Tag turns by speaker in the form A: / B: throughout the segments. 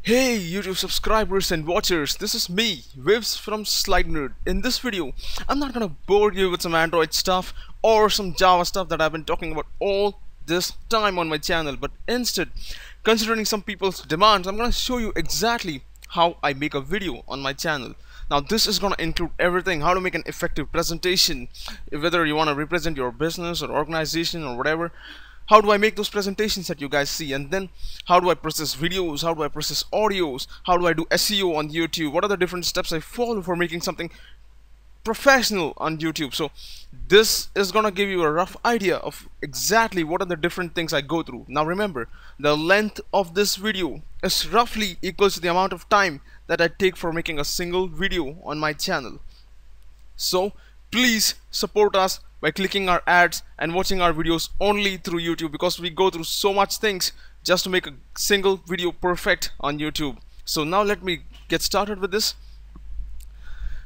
A: Hey YouTube subscribers and watchers, this is me, Vivs from Slidenerd. In this video, I'm not gonna bore you with some Android stuff or some Java stuff that I've been talking about all this time on my channel, but instead, considering some people's demands, I'm gonna show you exactly how I make a video on my channel. Now this is gonna include everything, how to make an effective presentation, whether you wanna represent your business or organization or whatever. How do I make those presentations that you guys see, and then how do I process videos, how do I process audios, how do I do SEO on YouTube, what are the different steps I follow for making something professional on YouTube. So this is gonna give you a rough idea of exactly what are the different things I go through. Now remember, the length of this video is roughly equals to the amount of time that I take for making a single video on my channel. So please support us by clicking our ads and watching our videos only through YouTube, because we go through so much things just to make a single video perfect on YouTube. So now let me get started with this.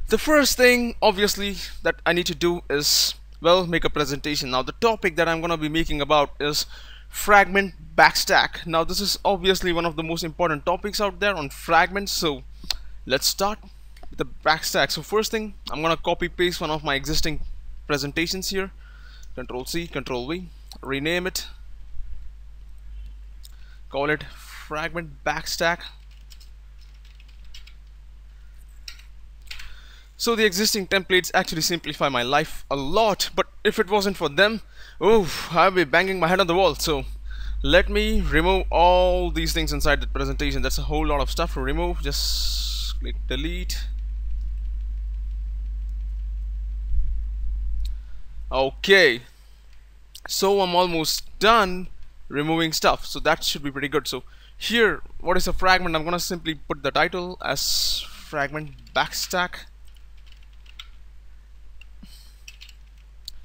A: The first thing obviously that I need to do is, well, make a presentation. Now the topic that I'm gonna be making about is fragment backstack. Now this is obviously one of the most important topics out there on fragments, so let's start with the backstack. So first thing, I'm gonna copy paste one of my existing presentations here, Control C, Control V, rename it, call it fragment backstack. So the existing templates actually simplify my life a lot, but if it wasn't for them, oh, I'd be banging my head on the wall. So let me remove all these things inside the presentation. That's a whole lot of stuff to remove. Just click delete. Okay, so I'm almost done removing stuff, so that should be pretty good. So here, what is a fragment? I'm gonna simply put the title as fragment backstack.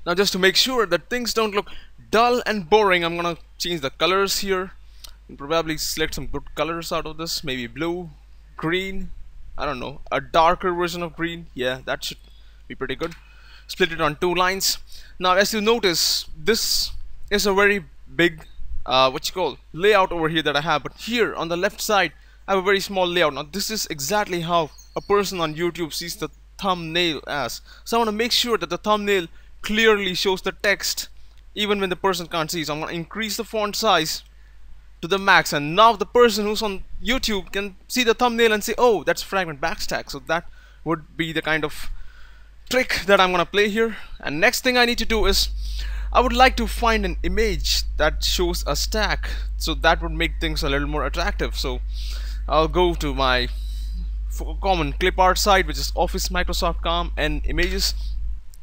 A: Now just to make sure that things don't look dull and boring, I'm gonna change the colors here and probably select some good colors out of this, maybe blue, green, I don't know, a darker version of green. Yeah, that should be pretty good. Split it on two lines. Now as you notice, this is a very big layout over here that I have, but here on the left side I have a very small layout. Now this is exactly how a person on YouTube sees the thumbnail as. So I want to make sure that the thumbnail clearly shows the text even when the person can't see. So I'm going to increase the font size to the max, and now the person who's on YouTube can see the thumbnail and say, oh, that's fragment backstack. So that would be the kind of trick that I'm gonna play here. And next thing I need to do is, I would like to find an image that shows a stack, so that would make things a little more attractive. So I'll go to my common clip art site, which is office.microsoft.com and images.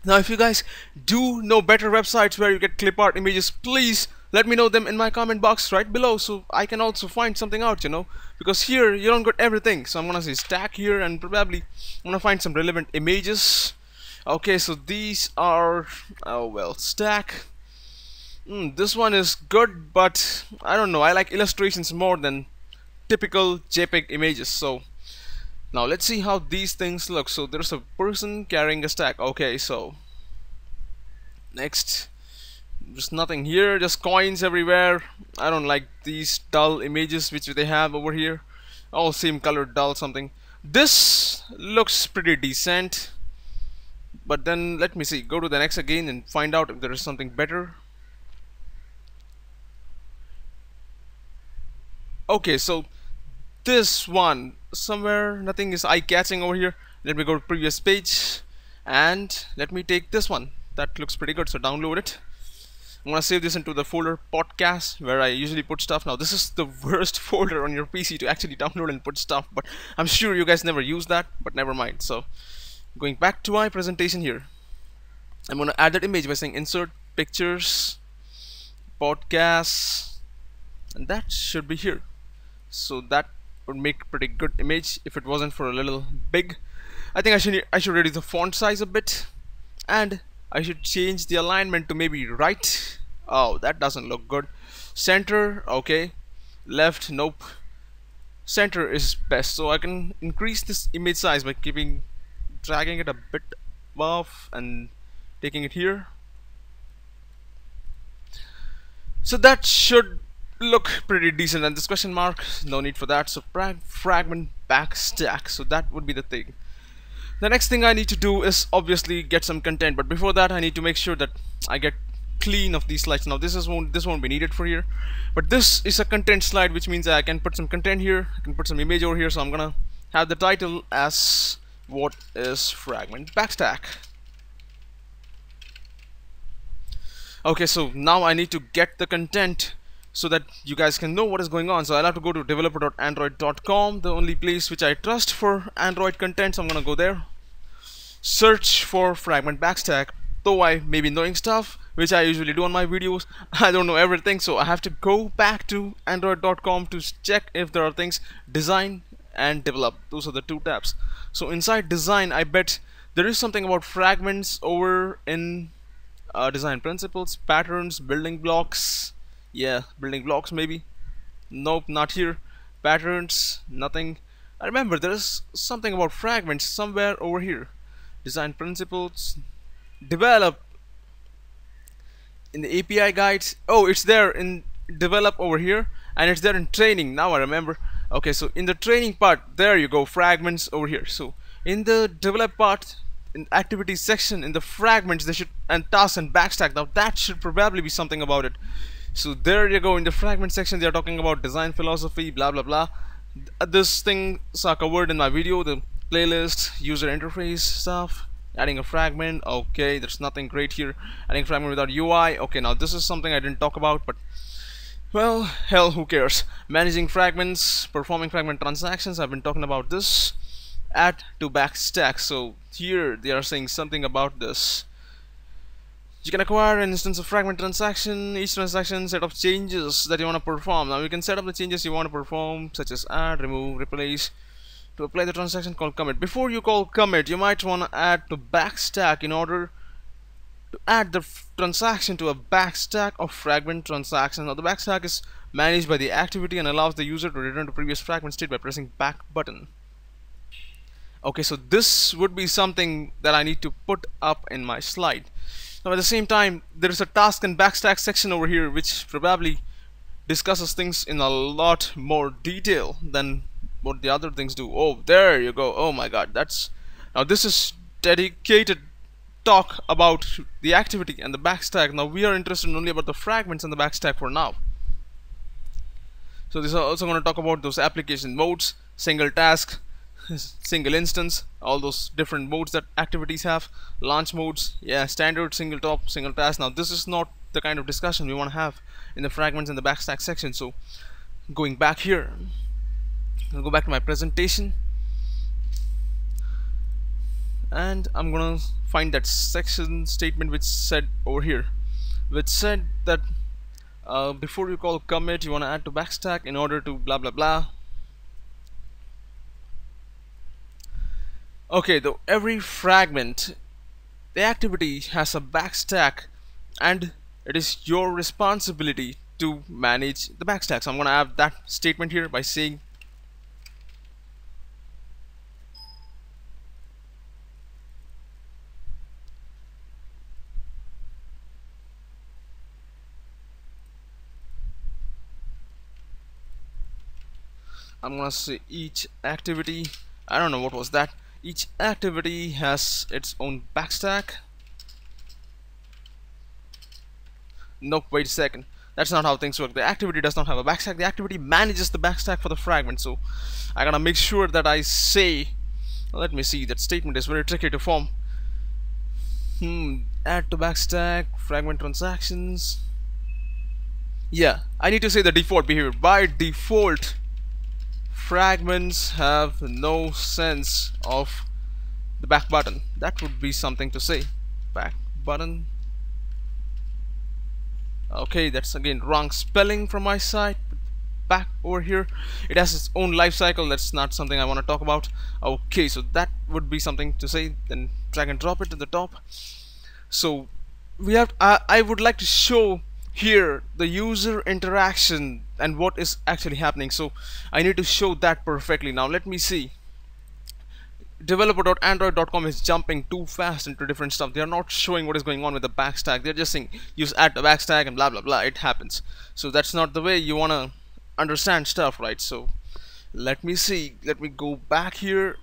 A: Now if you guys do know better websites where you get clip art images, please let me know them in my comment box right below, so I can also find something out, you know, because here you don't get everything. So I'm gonna say stack here, and probably I'm gonna find some relevant images. Okay, so these are, oh well, stack. This one is good, but I don't know, I like illustrations more than typical JPEG images. So now let's see how these things look. So there's a person carrying a stack. Okay, so next, there's nothing here, just coins everywhere. I don't like these dull images which they have over here, all same color, dull something. This looks pretty decent, but then let me see, go to the next again and find out if there is something better. Okay, so this one, somewhere nothing is eye-catching over here. Let me go to previous page and let me take this one. That looks pretty good, so download it. I'm gonna save this into the folder podcast where I usually put stuff. Now this is the worst folder on your PC to actually download and put stuff, but I'm sure you guys never use that, but never mind. So going back to my presentation here, I'm gonna add that image by saying insert pictures, podcasts, and that should be here. So that would make a pretty good image if it wasn't for a little big. I think I should reduce the font size a bit, and I should change the alignment to maybe right. Oh, that doesn't look good. Center, okay. Left, nope. Center is best. So I can increase this image size by dragging it a bit above and taking it here. So that should look pretty decent. And this question mark, no need for that. So fragment backstack, so that would be the thing. The next thing I need to do is obviously get some content, but before that I need to make sure that I get clean of these slides. Now this won't be needed for here, but this is a content slide, which means I can put some content here, I can put some image over here. So I'm gonna have the title as what is fragment backstack. Okay, so now I need to get the content so that you guys can know what is going on. So I'll have to go to developer.android.com, the only place which I trust for Android content. So I'm gonna go there, search for fragment backstack. Though I may be knowing stuff, which I usually do on my videos, I don't know everything, so I have to go back to android.com to check if there are things design and develop. Those are the two tabs. So inside design, I bet there is something about fragments over in design principles, patterns, building blocks. Yeah, building blocks maybe. Nope, not here. Patterns, nothing. I remember there is something about fragments somewhere over here. Design principles, develop in the API guides. Oh, it's there in develop over here, and it's there in training. Now I remember. Okay, so in the training part, there you go, fragments over here. So in the develop part, in activities section, in the fragments, they should, and tasks and backstack, now that should probably be something about it. So there you go, in the fragment section they are talking about design philosophy, blah blah blah. This things are covered in my video, the playlist, user interface stuff, adding a fragment. Okay, there's nothing great here. Adding a fragment without UI. Okay, now this is something I didn't talk about, but well, hell, who cares. Managing fragments, performing fragment transactions, I've been talking about this. Add to backstack. So here they are saying something about this. You can acquire an instance of fragment transaction. Each transaction set of changes that you want to perform. Now you can set up the changes you want to perform, such as add, remove, replace. To apply the transaction, call commit. Before you call commit, you might want to add to backstack in order to add the transaction to a backstack of fragment transaction. Now the backstack is managed by the activity and allows the user to return to previous fragment state by pressing back button. Okay, so this would be something that I need to put up in my slide. Now at the same time, there is a task and backstack section over here which probably discusses things in a lot more detail than what the other things do. Oh, there you go. Oh my god, that's, now this is dedicated talk about the activity and the backstack. Now we are interested only about the fragments and the backstack for now. So this is also going to talk about those application modes, single task, single instance, all those different modes that activities have, launch modes, yeah, standard, single top, single task. Now this is not the kind of discussion we want to have in the fragments and the backstack section. So going back here, I'll go back to my presentation and I'm gonna find that section statement which said over here, which said that before you call commit, you want to add to backstack in order to blah blah blah. Okay, though every fragment, the activity has a backstack and it is your responsibility to manage the backstack. So I'm going to have that statement here by saying I'm going to say each activity, I don't know what was that, each activity has its own backstack. Nope, wait a second, that's not how things work. The activity does not have a backstack, the activity manages the backstack for the fragment. So I gotta make sure that I say, let me see, that statement is very tricky to form. Add to backstack, fragment transactions. Yeah, I need to say the default behavior. By default, fragments have no sense of the back button. That would be something to say. Back button. Okay, that's again wrong spelling from my side. Back over here, it has its own life cycle. That's not something I want to talk about. Okay, so that would be something to say. Then drag and drop it to the top. So we have I would like to show here the user interaction and what is actually happening. So I need to show that perfectly. Now let me see. developer.android.com is jumping too fast into different stuff. They are not showing what is going on with the backstack. They're just saying use add the backstack and blah blah blah. It happens. So that's not the way you wanna understand stuff, right? So let me see. Let me go back here.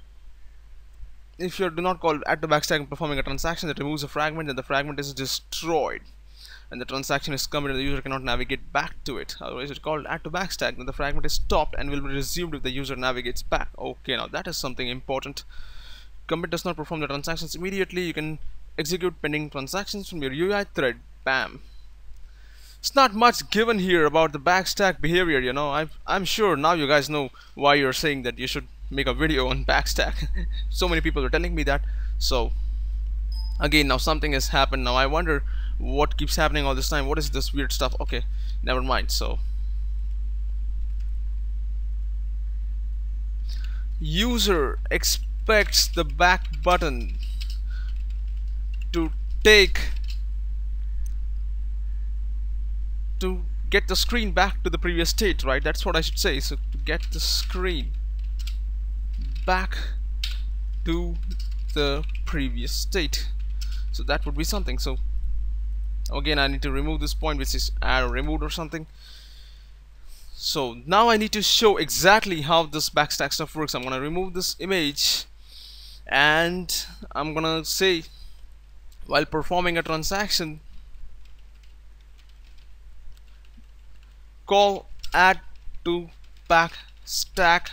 A: If you do not call add the backstack and performing a transaction that removes a fragment, then the fragment is destroyed and the transaction is committed. The user cannot navigate back to it. Otherwise it's called add to backstack. Then the fragment is stopped and will be resumed if the user navigates back. Okay, now that is something important. Commit does not perform the transactions immediately. You can execute pending transactions from your UI thread. Bam. It's not much given here about the backstack behavior, you know. I'm sure now you guys know why you're saying that you should make a video on backstack. So many people are telling me that. So again, now something has happened. Now I wonder what keeps happening all this time. What is this weird stuff? Okay, never mind. So user expects the back button to get the screen back to the previous state, right? That's what I should say. So to get the screen back to the previous state. So that would be something. So again, I need to remove this point which is add or removed or something. So now I need to show exactly how this backstack stuff works. I'm gonna remove this image and I'm gonna say while performing a transaction, call add to backstack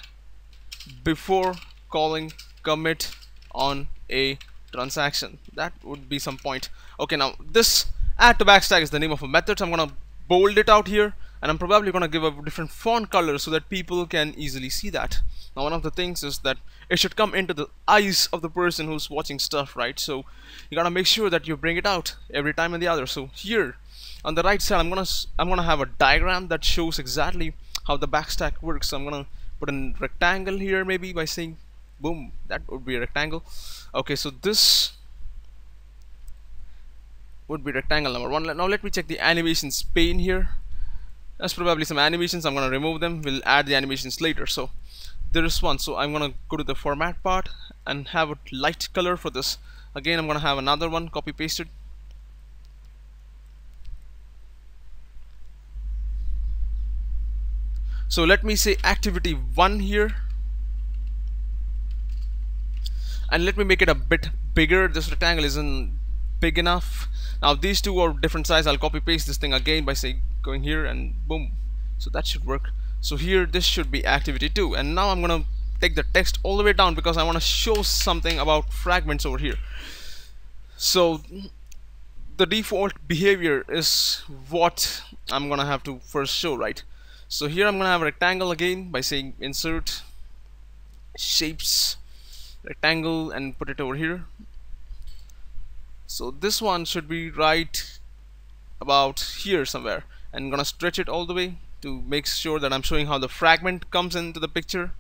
A: before calling commit on a transaction. That would be some point. Okay, now this add to backstack is the name of a method. So I'm gonna bold it out here, and I'm probably gonna give a different font color so that people can easily see that. Now one of the things is that it should come into the eyes of the person who's watching stuff, right? So you gotta make sure that you bring it out every time and the other. So here on the right side, I'm gonna have a diagram that shows exactly how the backstack works. So I'm gonna put a rectangle here, maybe by saying boom, that would be a rectangle. Okay, so this would be rectangle number 1. Now let me check the animations pane here. There's probably some animations. I'm gonna remove them. We'll add the animations later. So there is one. So I'm gonna go to the format part and have a light color for this. Again, I'm gonna have another one copy pasted. So let me say activity 1 here, and let me make it a bit bigger. This rectangle isn't big enough. Now these two are different size. I'll copy paste this thing again by saying going here and boom. So that should work. So here this should be activity 2, and now I'm gonna take the text all the way down because I want to show something about fragments over here. So the default behavior is what I'm gonna have to first show, right? So here I'm gonna have a rectangle again by saying insert shapes rectangle and put it over here. So this one should be right about here somewhere, and I'm gonna stretch it all the way to make sure that I'm showing how the fragment comes into the picture.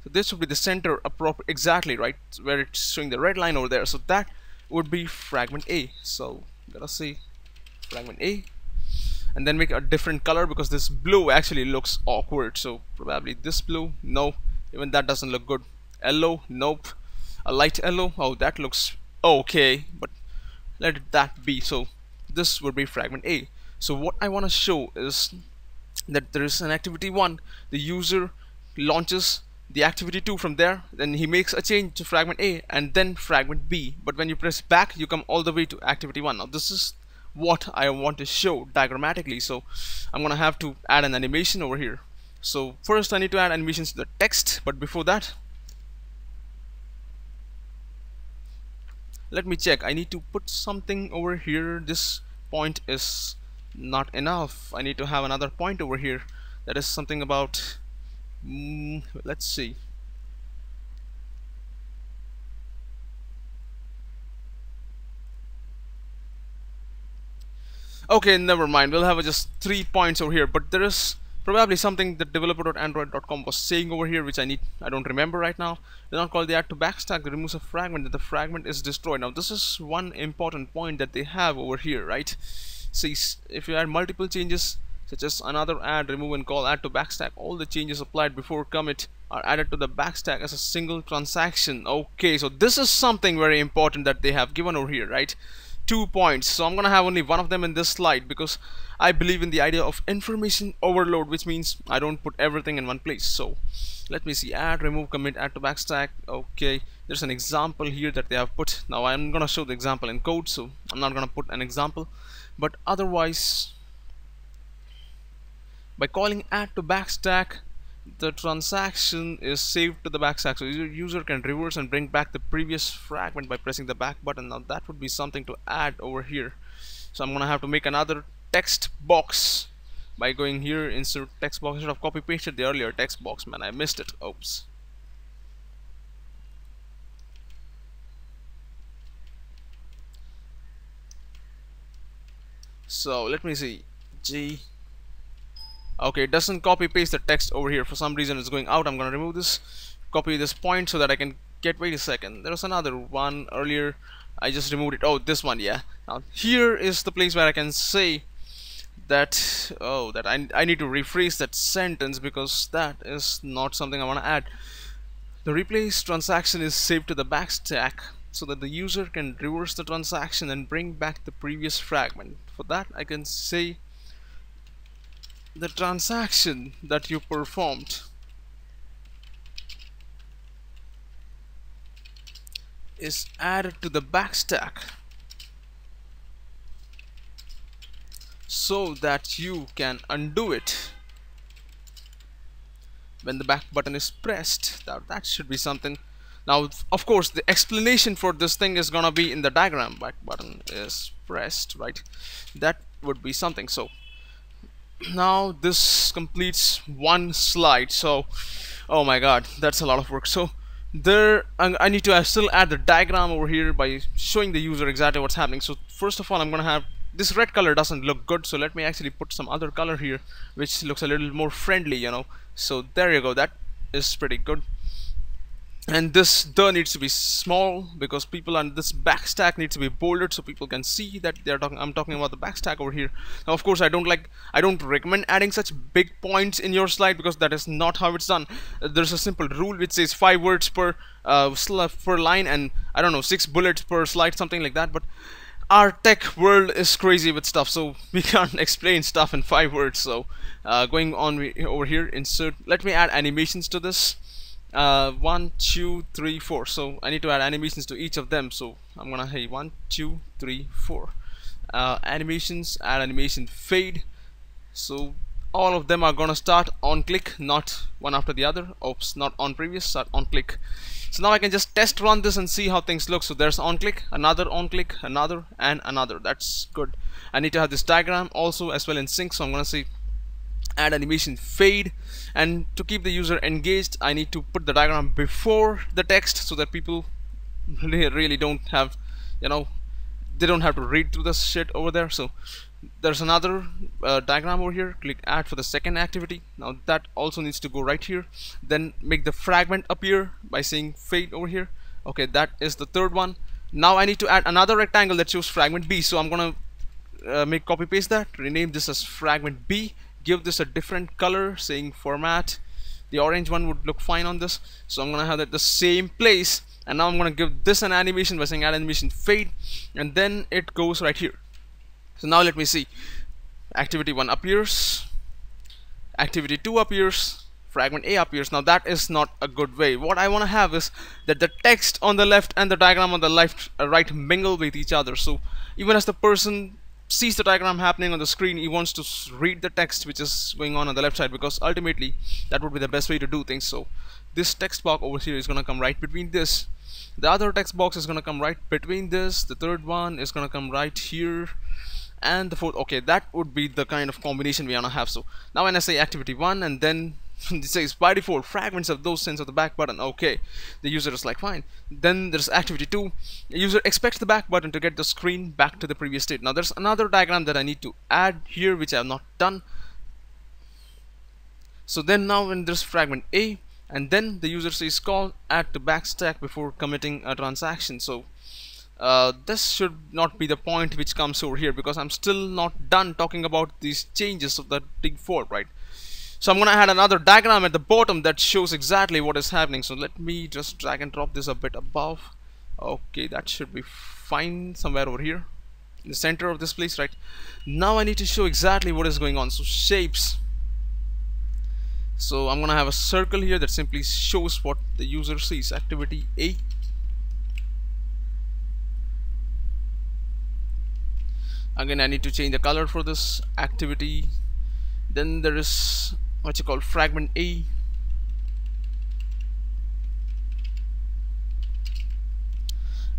A: So this would be the center exactly, right, where it's showing the red line over there. So that would be fragment A. So I'm gonna say fragment A, and then make a different color because this blue actually looks awkward. So probably this blue, no, even that doesn't look good. Yellow, nope. A light yellow, oh, that looks okay, but let that be. So this would be fragment A. So what I want to show is that there is an activity 1, the user launches the activity 2 from there, then he makes a change to fragment A and then fragment B, but when you press back you come all the way to activity 1. Now this is what I want to show diagrammatically. So I'm gonna have to add an animation over here. So first I need to add animations to the text, but before that let me check. I need to put something over here. This point is not enough. I need to have another point over here. That is something about let's see. Okay, never mind. We'll have just 3 points over here, but there is probably something that developer.android.com was saying over here which I don't remember right now. Do not call the add to backstack that removes a fragment that the fragment is destroyed. Now this is one important point that they have over here, right? See, if you add multiple changes such as another add, remove and call add to backstack, all the changes applied before commit are added to the backstack as a single transaction. Okay, so this is something very important that they have given over here, right? 2 points. So I'm gonna have only one of them in this slide because I believe in the idea of information overload, which means I don't put everything in one place. So let me see, add, remove, commit, add to backstack. Okay, there's an example here that they have put. Now I'm gonna show the example in code, so I'm not gonna put an example, but otherwise by calling add to backstack, the transaction is saved to the backstack, so user can reverse and bring back the previous fragment by pressing the back button. Now that would be something to add over here. So I'm gonna have to make another text box by going here, insert text box. I should have copy pasted the earlier text box, man, I missed it. Oops. So let me see, G. Okay, it doesn't copy paste the text over here. For some reason it's going out. I'm gonna remove this, copy this point so that I can get, wait a second, there was another one earlier, I just removed it. Oh, this one, yeah. Now here is the place where I can say that, oh, that I need to rephrase that sentence because that is not something I want to add. The replace transaction is saved to the backstack so that the user can reverse the transaction and bring back the previous fragment. For that I can say the transaction that you performed is added to the backstack so that you can undo it when the back button is pressed. Now that should be something. Now of course the explanation for this thing is gonna be in the diagram. Back button is pressed, right? That would be something. So now this completes one slide. So oh my god, that's a lot of work. So there I need to still add the diagram over here by showing the user exactly what's happening. So first of all, I'm gonna have this red color doesn't look good, so let me actually put some other color here which looks a little more friendly, you know. So there you go, that is pretty good. And this the needs to be small because people on this backstack needs to be bolded so people can see that they're talking. I'm talking about the backstack over here. Now of course I don't recommend adding such big points in your slide because that is not how it's done. There's a simple rule which says 5 words per line and I don't know, 6 bullets per slide, something like that. But our tech world is crazy with stuff, so we can't explain stuff in 5 words. So going on over here, insert, let me add animations to this. 1 2 3 4, so I need to add animations to each of them. So I'm gonna, hey, 1 2 3 4 animations, add animation fade, so all of them are gonna start on click, not one after the other. Oops, not on previous, start on click. So now I can just test run this and see how things look. So there's on click, another on click, another, and another. That's good. I need to have this diagram also as well in sync, so I'm gonna say add animation fade, and to keep the user engaged I need to put the diagram before the text so that people really don't have, you know, they don't have to read through this shit over there. So there's another diagram over here. Click add for the second activity. Now that also needs to go right here. Then make the fragment appear by saying fade over here. Okay, that is the third one. Now I need to add another rectangle that shows fragment B, so I'm gonna make copy paste that, rename this as fragment B, give this a different color saying format. The orange one would look fine on this, so I'm gonna have that the same place. And now I'm gonna give this an animation by saying add animation fade, and then it goes right here. So now let me see, activity 1 appears, activity 2 appears, fragment A appears. Now that is not a good way. What I want to have is that the text on the left and the diagram on the left right mingle with each other, so even as the person sees the diagram happening on the screen, he wants to read the text which is going on the left side, because ultimately that would be the best way to do things. So this text box over here is going to come right between this, the other text box is going to come right between this, the third one is going to come right here, and the fourth. Okay, that would be the kind of combination we want to have. So now when I say activity 1 and then it says by default fragments of those sense of the back button, okay, the user is like fine. Then there's activity 2, the user expects the back button to get the screen back to the previous state. Now there's another diagram that I need to add here which I have not done. So then now when there's fragment A, and then the user says call add to backstack before committing a transaction. So this should not be the point which comes over here, because I'm still not done talking about these changes of the default, right? So I'm gonna add another diagram at the bottom that shows exactly what is happening. So let me just drag and drop this a bit above. Okay, that should be fine somewhere over here in the center of this place, right? Now I need to show exactly what is going on. So shapes. So I'm gonna have a circle here that simply shows what the user sees. Activity A. Again, I need to change the color for this activity. Then there is what you call fragment A.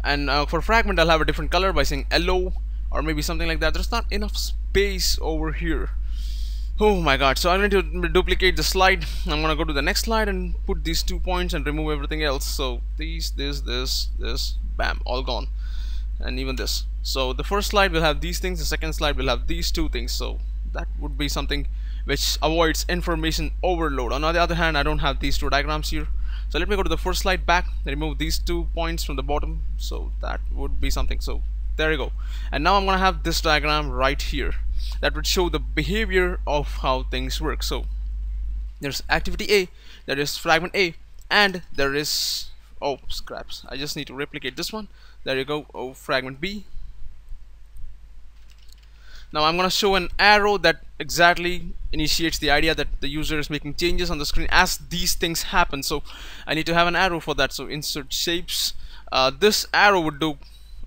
A: And for fragment I'll have a different color by saying yellow or maybe something like that. There's not enough space over here. Oh my god. So I'm going to duplicate the slide. I'm gonna go to the next slide and put these 2 points and remove everything else. So these, this, bam, all gone. And even this. So the first slide will have these things, the second slide will have these 2 things. So that would be something which avoids information overload. On the other hand, I don't have these 2 diagrams here. So let me go to the first slide back, remove these 2 points from the bottom. So that would be something. So there you go. And now I'm gonna have this diagram right here that would show the behavior of how things work. So there's activity A, there is fragment A, and there is, oh scraps, I just need to replicate this one. There you go. Oh, fragment B. Now I'm gonna show an arrow that exactly initiates the idea that the user is making changes on the screen as these things happen. So I need to have an arrow for that. So insert shapes. This arrow would do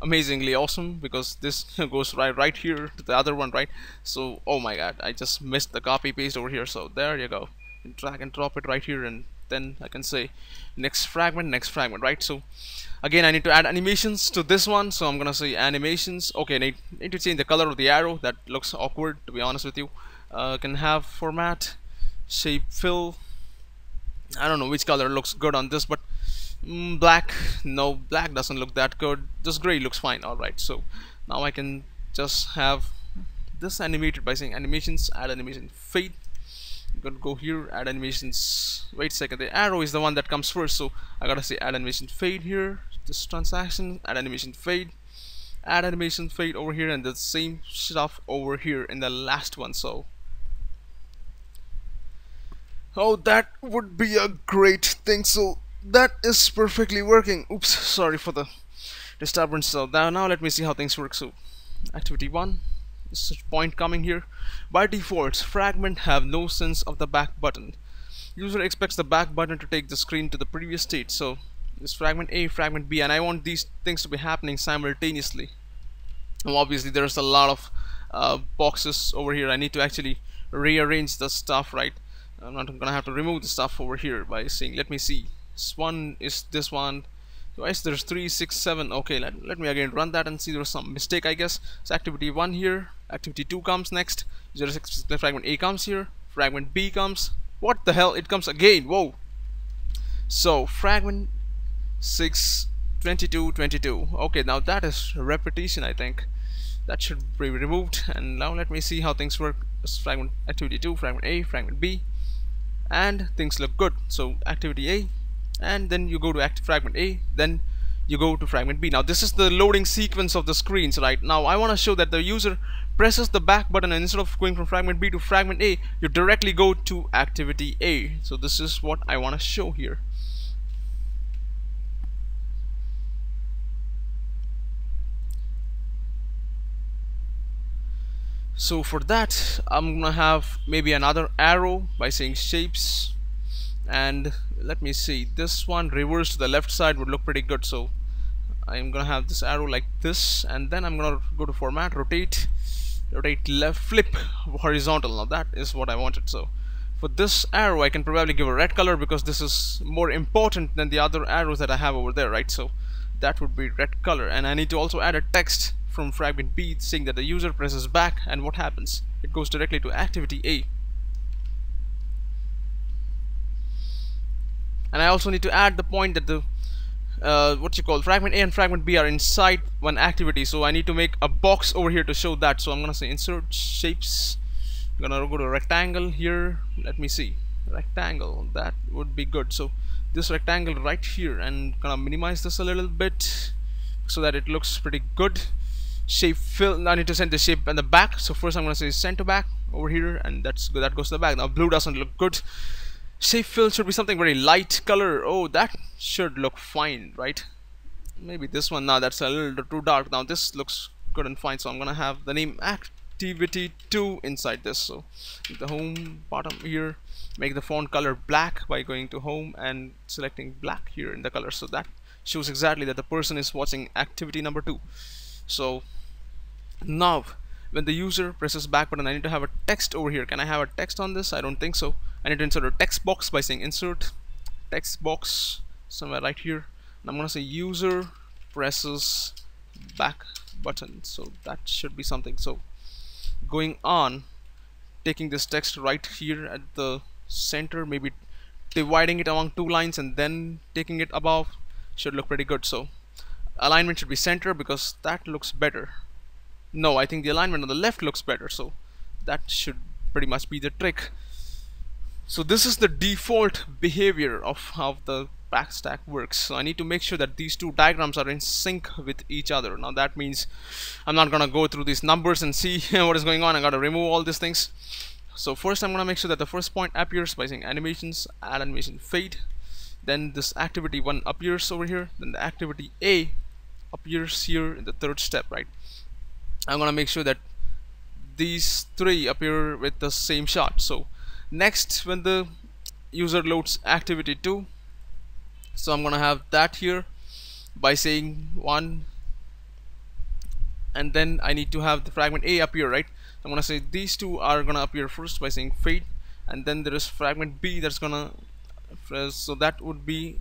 A: amazingly awesome because this goes right here to the other one, right? So oh my god, I just missed the copy paste over here. So there you go. Drag and drop it right here, and then I can say next fragment, right? So again, I need to add animations to this one, so I'm gonna say animations. Okay, I need to change the color of the arrow. That looks awkward, to be honest with you. Can have format, shape, fill. I don't know which color looks good on this, but black. No, black doesn't look that good. Just gray looks fine. Alright, so now I can just have this animated by saying animations, add animation fade. I'm gonna go here, add animations. Wait a second, the arrow is the one that comes first, so I gotta say add animation fade here. This transaction, add animation fade over here, and the same stuff over here in the last one. So oh, that would be a great thing. So that is perfectly working. Oops, sorry for the disturbance. So now let me see how things work. So activity 1, this is point coming here. By default, fragment have no sense of the back button. User expects the back button to take the screen to the previous state. So this fragment A, fragment B, and I want these things to be happening simultaneously. Now obviously there's a lot of boxes over here. I need to actually rearrange the stuff, right? I'm not gonna have to remove the stuff over here by saying, let me see, this one is this one. Twice there's 3, 6, 7. Okay, let me again run that and see there's some mistake, I guess. So activity 1 here, activity 2 comes next. The fragment A comes here, fragment B comes. What the hell? It comes again. Whoa. So fragment 6, 22, 22. Okay, now that is repetition. I think that should be removed. And now let me see how things work. This fragment activity 2, fragment A, fragment B, and things look good. So activity A, and then you go to fragment A, then you go to fragment B. Now this is the loading sequence of the screens. Right now I want to show that the user presses the back button, and instead of going from fragment B to fragment A, you directly go to activity A. So this is what I want to show here. So for that, I'm gonna have maybe another arrow by saying shapes, and let me see, this one reversed to the left side would look pretty good. So I'm gonna have this arrow like this, and then I'm gonna go to format, rotate left, flip horizontal. Now that is what I wanted. So for this arrow I can probably give a red color because this is more important than the other arrows that I have over there, right? So that would be red color, and I need to also add a text from fragment B saying that the user presses back, and what happens? It goes directly to activity A. And I also need to add the point that the fragment A and fragment B are inside one activity, so I need to make a box over here to show that. So I'm gonna say insert shapes. I'm gonna go to rectangle here. Let me see, rectangle, that would be good. So this rectangle right here, and gonna minimize this a little bit so that it looks pretty good. Shape fill, I need to send the shape in the back. So first I'm gonna say send to back, over here, and that goes to the back. Now blue doesn't look good. Shape fill should be something very light color. Oh, that should look fine, right? Maybe this one. Now that's a little too dark. Now this looks good and fine, so I'm gonna have the name activity 2 inside this. So the home bottom here, make the font color black by going to home and selecting black here in the color, so that shows exactly that the person is watching activity number 2. So now when the user presses back button, I need to have a text over here. Can I have a text on this? I don't think so. I need to insert a text box by saying insert text box somewhere right here, and I'm gonna say user presses back button. So that should be something. So going on, taking this text right here at the center, maybe dividing it among 2 lines and then taking it above, should look pretty good. So alignment should be center because that looks better. No, I think the alignment on the left looks better, so that should pretty much be the trick. So this is the default behavior of how the backstack works. So I need to make sure that these 2 diagrams are in sync with each other. Now that means I'm not gonna go through these numbers and see what is going on. I gotta remove all these things. So first I'm gonna make sure that the first point appears by saying animations, add animation fade. Then this activity 1 appears over here. Then the activity A appears here in the 3rd step, right? I'm gonna make sure that these 3 appear with the same shot. So next, when the user loads activity 2, so I'm gonna have that here by saying 1, and then I need to have the fragment A appear, right? I'm gonna say these 2 are gonna appear first by saying fade, and then there is fragment B that's gonna, so that would be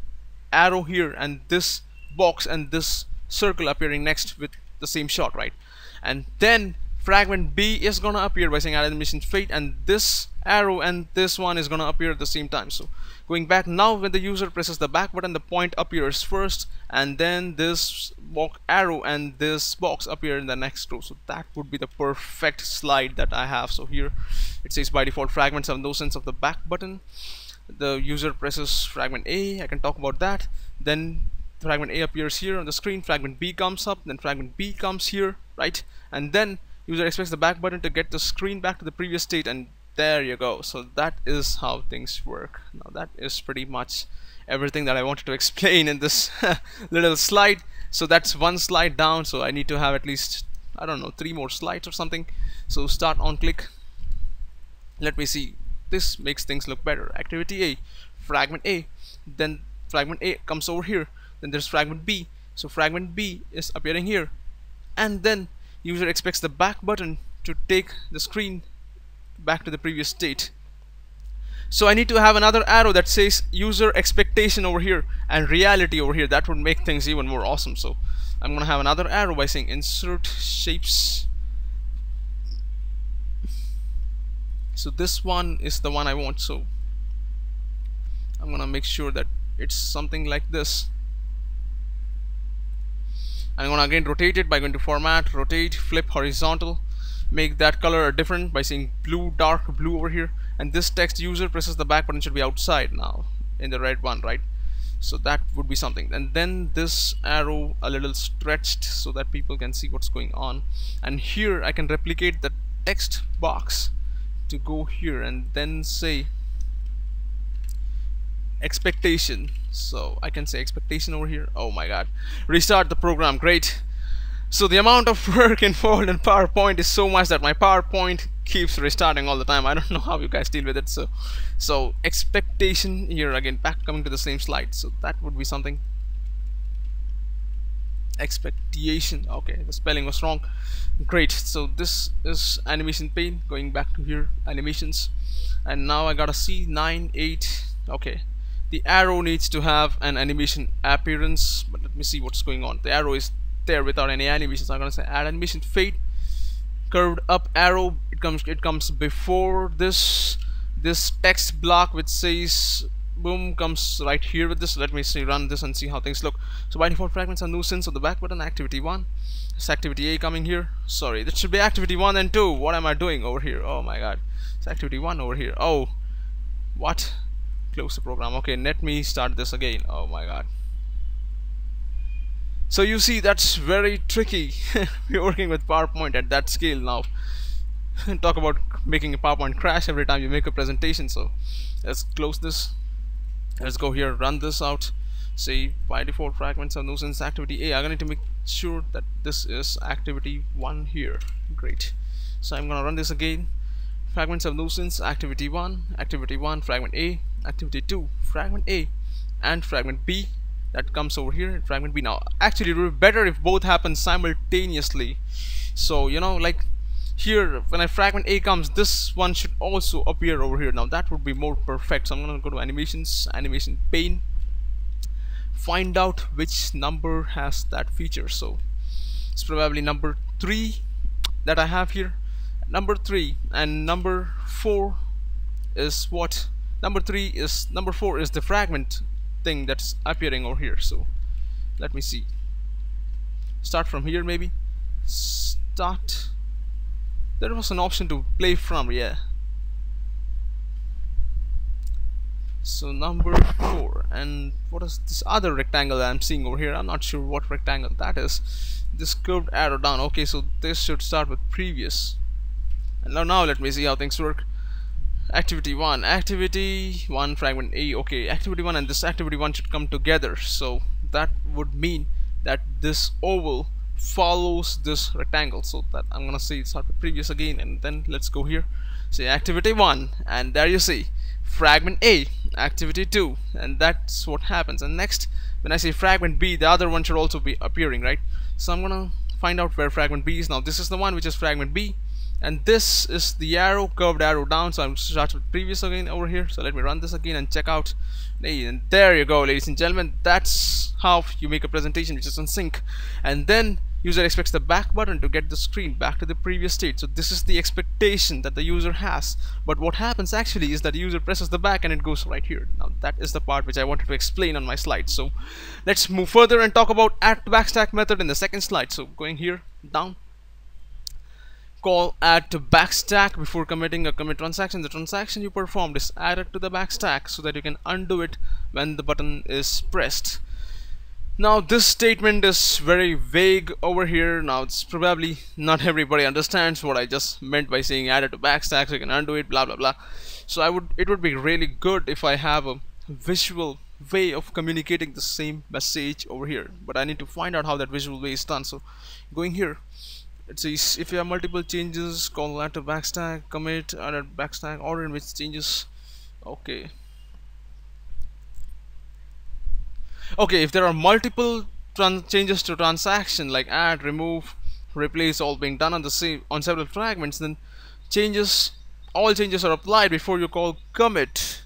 A: arrow here, and this box and this circle appearing next with the same shot, right? And then fragment B is gonna appear by saying add animation fade, and this arrow and this one is gonna appear at the same time. So going back, now when the user presses the back button, the point appears first, and then this arrow and this box appear in the next row. So that would be the perfect slide that I have. So here it says by default fragments have no sense of the back button. The user presses fragment A, I can talk about that. Then fragment A appears here on the screen, fragment B comes up, then fragment B comes here, right? And then user expects the back button to get the screen back to the previous state, and there you go. So that is how things work. Now that is pretty much everything that I wanted to explain in this little slide. So that's 1 slide down, so I need to have at least, I don't know, 3 more slides or something. So start on click. Let me see. This makes things look better. Activity A, fragment A, then fragment A comes over here, then there's fragment B. So fragment B is appearing here, and then user expects the back button to take the screen back to the previous state. So I need to have another arrow that says user expectation over here and reality over here. That would make things even more awesome. So I'm gonna have another arrow by saying insert shapes. So this one is the one I want, so I'm gonna make sure that it's something like this. I'm gonna again rotate it by going to format, rotate, flip horizontal, make that color different by saying blue, dark blue over here, and this text user presses the back button should be outside now in the red one, right? So that would be something. And then this arrow a little stretched so that people can see what's going on, and here I can replicate the text box to go here and then say expectation. So I can say expectation over here. Oh my god, restart the program. Great. So the amount of work involved in PowerPoint is so much that my PowerPoint keeps restarting all the time. I don't know how you guys deal with it. So expectation here again, back coming to the same slide. So that would be something. Expectation. Okay, the spelling was wrong. Great. So this is animation pane, going back to here, animations, and now I gotta see 9, 8. Okay, the arrow needs to have an animation appearance, but let me see what's going on. The arrow is there without any animations. I'm gonna say add animation fade, curved up arrow. It comes before this text block which says boom, comes right here with this. Let me see, run this and see how things look. So by default fragments are nuisance of the back button. Activity 1, it's activity A coming here. Sorry, that should be activity 1 and 2. What am I doing over here? Oh my god, it's activity 1 over here. Oh, what? Close the program. Okay, let me start this again. Oh my god. So you see, that's very tricky. We're working with PowerPoint at that scale now. talk about making a PowerPoint crash every time you make a presentation. So let's close this. Let's go here, run this out. Say by default fragments of nuisance activity A. I'm gonna need to make sure that this is activity 1 here. Great. So I'm gonna run this again. Fragments of nuisance activity 1, fragment A, activity 2, fragment A, and fragment B. That comes over here in fragment B. Now actually it would be better if both happen simultaneously. So you know, like here when a fragment A comes, this one should also appear over here. Now that would be more perfect. So I'm gonna go to animations, animation pane, find out which number has that feature. So it's probably number 3 that I have here. Number 3 and number 4 is what? Number 4 is the fragment thing that's appearing over here. So let me see. Start from here maybe. Start. There was an option to play from, yeah. So number 4, and what is this other rectangle that I'm seeing over here? I'm not sure what rectangle that is. This curved arrow down. Okay, so this should start with previous. And now let me see how things work. Activity 1 fragment A. Okay, activity 1 and this activity 1 should come together. So that would mean that this oval follows this rectangle. So that I'm gonna say start with previous again, and then let's go here. Say activity 1, and there you see fragment A, activity 2, and that's what happens. And next, when I say fragment B, the other one should also be appearing, right? So I'm gonna find out where fragment B is. Now this is the one which is fragment B, and this is the arrow, curved arrow down. So I'm start with previous again over here. So let me run this again and check out. And there you go, ladies and gentlemen. That's how you make a presentation which is in sync. And then user expects the back button to get the screen back to the previous state. So this is the expectation that the user has. But what happens actually is that the user presses the back and it goes right here. Now that is the part which I wanted to explain on my slide. So let's move further and talk about add to backstack method in the second slide. So going here down, call add to backstack before committing a commit transaction. The transaction you performed is added to the backstack so that you can undo it when the button is pressed. Now this statement is very vague over here. Now it's probably not everybody understands what I just meant by saying added to backstack so you can undo it, blah blah blah. So it would be really good if I have a visual way of communicating the same message over here, but I need to find out how that visual way is done. So going here, it says if you have multiple changes, call add to backstack, commit added backstack, order in which changes. Okay, if there are multiple changes to transaction like add, remove, replace all being done on several fragments, then all changes are applied before you call commit,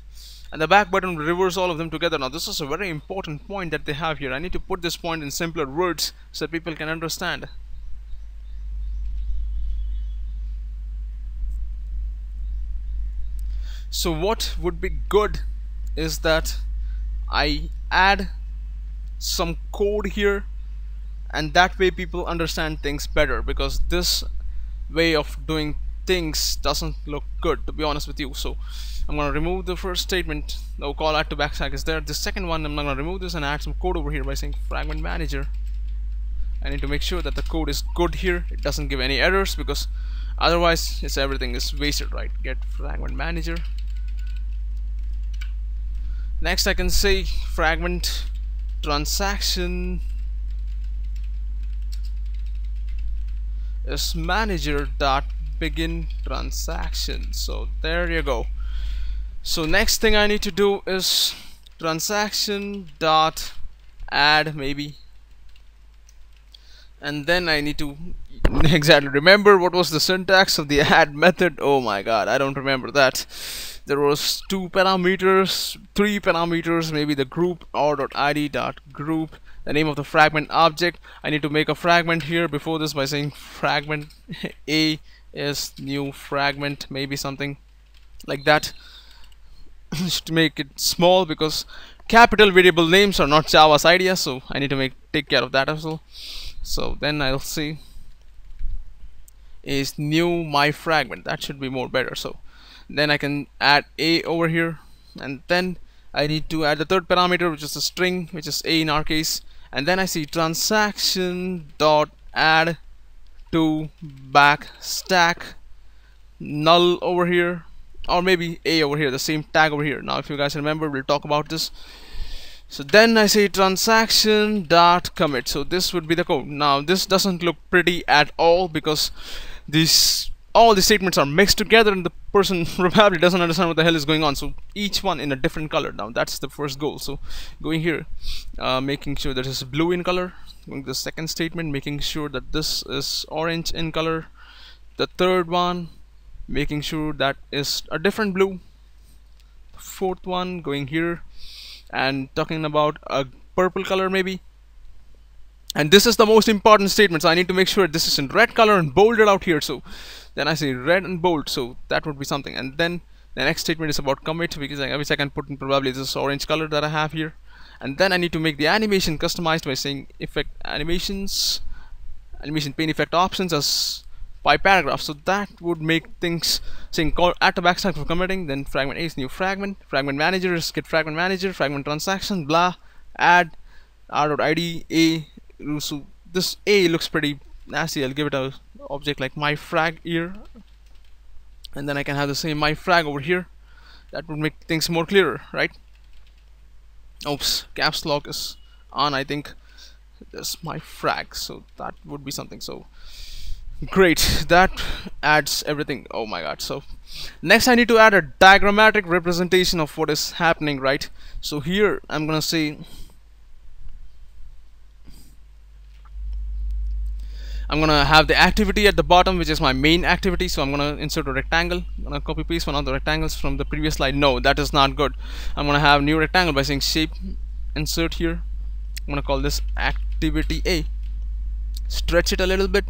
A: and the back button will reverse all of them together. Now this is a very important point that they have here. I need to put this point in simpler words so that people can understand. So what would be good is that I add some code here, and that way people understand things better, because this way of doing things doesn't look good, to be honest with you. So I'm gonna remove the first statement. No call add to backstack is there. The second one, I'm gonna remove this and add some code over here by saying fragment manager. I need to make sure that the code is good here. It doesn't give any errors, because otherwise everything is wasted, right? Get fragment manager. Next I can say fragment transaction is manager dot begin transaction. So there you go. So next thing I need to do is transaction dot add maybe, and then I need to exactly remember what was the syntax of the add method. Oh my god, I don't remember that. There was 2 parameters, 3 parameters, maybe the group or.id.group, the name of the fragment object. I need to make a fragment here before this by saying fragment A is new fragment, maybe something like that. Just to make it small, because capital variable names are not Java's idea, so I need to take care of that as well. So then I'll see is new my fragment. That should be more better. So then I can add A over here, and then I need to add the third parameter, which is a string, which is A in our case, and then I see transaction dot add to backstack null over here, or maybe a over here, the same tag over here. Now if you guys remember, we'll talk about this. So then I say transaction dot commit. So this would be the code. Now this doesn't look pretty at all because all the statements are mixed together and the person probably doesn't understand what the hell is going on. So each one in a different color. Now that's the first goal. So going here, making sure that it's blue in color. Going to the second statement, making sure that this is orange in color. The third one, making sure that is a different blue. Fourth one, going here and talking about a purple color maybe. And this is the most important statement, so I need to make sure this is in red color and bolded out here. So then I say red and bold, so that would be something. And then the next statement is about commit, because I wish I can put in probably this orange color that I have here. And then I need to make the animation customized by saying effect animations, animation pane effect options as by paragraph. So that would make things saying call at the backslash for committing, then fragment A is new fragment, fragment manager is get fragment manager, fragment transaction, blah, add r.id a. So this a looks pretty nasty. I'll give it a object like my frag here, and then I can have the same my frag over here. That would make things more clearer, right? Oops, caps lock is on, I think. That's my frag, so that would be something. So great, that adds everything. Oh my god. So next I need to add a diagrammatic representation of what is happening, right? So here I'm gonna say I'm gonna have the activity at the bottom, which is my main activity. So I'm gonna insert a rectangle. I'm gonna copy paste one of the rectangles from the previous slide. No, that is not good. I'm gonna have new rectangle by saying shape insert here. I'm gonna call this activity A, stretch it a little bit,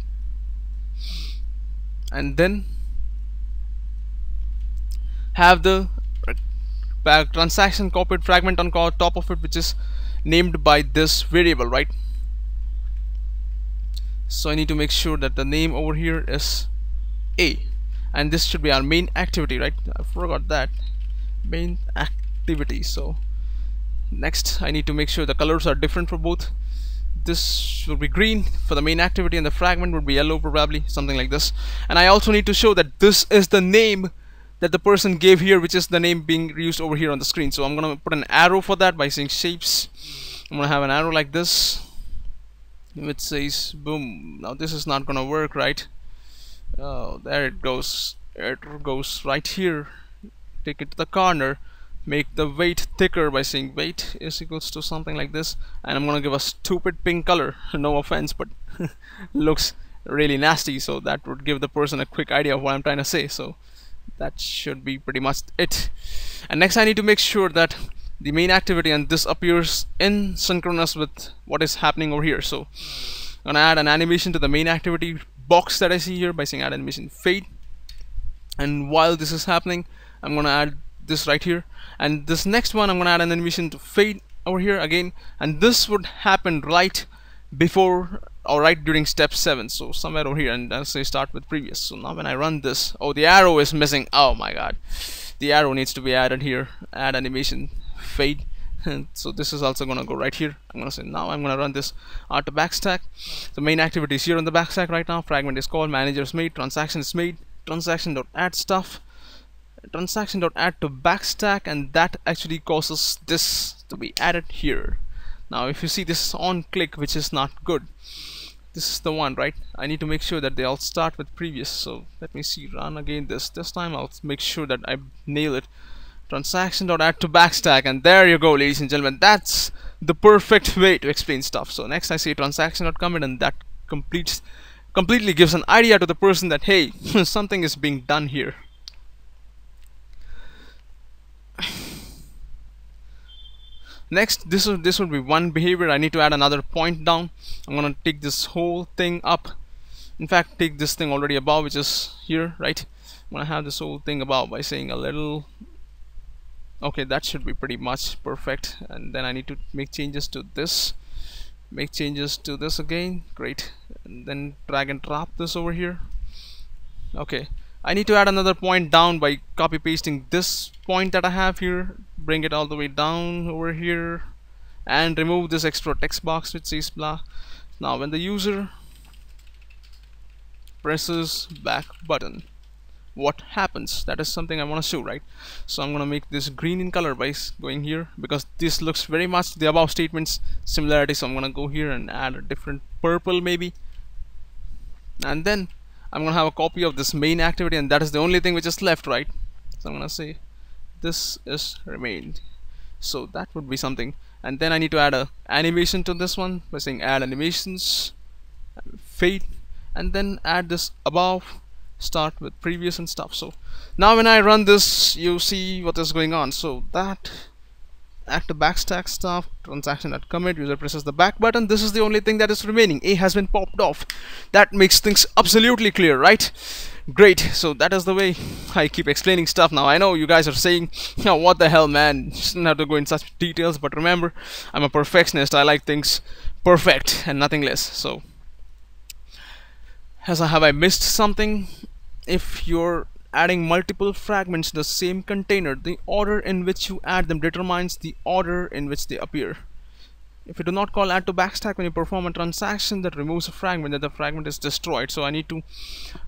A: and then have the transaction copied fragment on top of it, which is named by this variable, right? So I need to make sure that the name over here is A, and this should be our main activity, right? I forgot that main activity. So next I need to make sure the colors are different for both. This will be green for the main activity and the fragment would be yellow, probably something like this. And I also need to show that this is the name that the person gave here, which is the name being used over here on the screen. So I'm gonna put an arrow for that by saying shapes. I'm gonna have an arrow like this which says boom. Now this is not gonna work, right? Oh, there it goes. It goes right here. Take it to the corner, make the weight thicker by saying weight is equals to something like this, and I'm gonna give a stupid pink color. No offense, but looks really nasty, so that would give the person a quick idea of what I'm trying to say. So that should be pretty much it. And next I need to make sure that the main activity and this appears in synchronous with what is happening over here. So I'm gonna add an animation to the main activity box that I see here by saying add animation fade, and while this is happening I'm gonna add this right here, and this next one I'm gonna add an animation to fade over here again, and this would happen right before or right during step 7, so somewhere over here, and I'll say start with previous. So now when I run this, oh, the arrow is missing. Oh my god, the arrow needs to be added here. Add animation fade. So this is also gonna go right here. I'm gonna say now I'm gonna run this to backstack. The main activity is here on the backstack right now. Fragment is called, manager is made, transaction is made, transaction.add stuff, transaction.add to backstack, and that actually causes this to be added here. Now if you see, this is on click, which is not good. This is the one, right? I need to make sure that they all start with previous. So let me see, run again this time. I'll make sure that I nail it. Transaction.add to backstack, and there you go, ladies and gentlemen. That's the perfect way to explain stuff. So next I say transaction.commit, and that completely gives an idea to the person that hey, something is being done here. Next, this will be one behavior. I need to add another point down. I'm gonna take this whole thing up. In fact, take this thing already above, which is here, right? I'm gonna have this whole thing above by saying a little. Okay, that should be pretty much perfect. And then I need to make changes to this. Make changes to this again. Great. And then drag and drop this over here. Okay. I need to add another point down by copy pasting this point that I have here, bring it all the way down over here, and remove this extra text box which says blah. Now when the user presses back button, what happens. That is something I want to show, right? So I'm gonna make this green in color by going here, because this looks very much the above statements similarity. So I'm gonna go here and add a different purple maybe, and then I'm gonna have a copy of this main activity, and that is the only thing which is left, right? So I'm gonna say this is remained, so that would be something. And then I need to add a animation to this one by saying add animations, fade, and then add this above, start with previous and stuff. So now when I run this, you see what is going on. So that active backstack stuff, transaction at commit, user presses the back button, this is the only thing that is remaining. A has been popped off. That makes things absolutely clear, right? Great. So that is the way I keep explaining stuff. Now I know you guys are saying, "Oh, what the hell, man, you shouldn't have to go in such details," but remember, I'm a perfectionist. I like things perfect and nothing less. So have I missed something? If you're adding multiple fragments to the same container, the order in which you add them determines the order in which they appear. If you do not call add to backstack when you perform a transaction that removes a fragment, then the fragment is destroyed. So I need to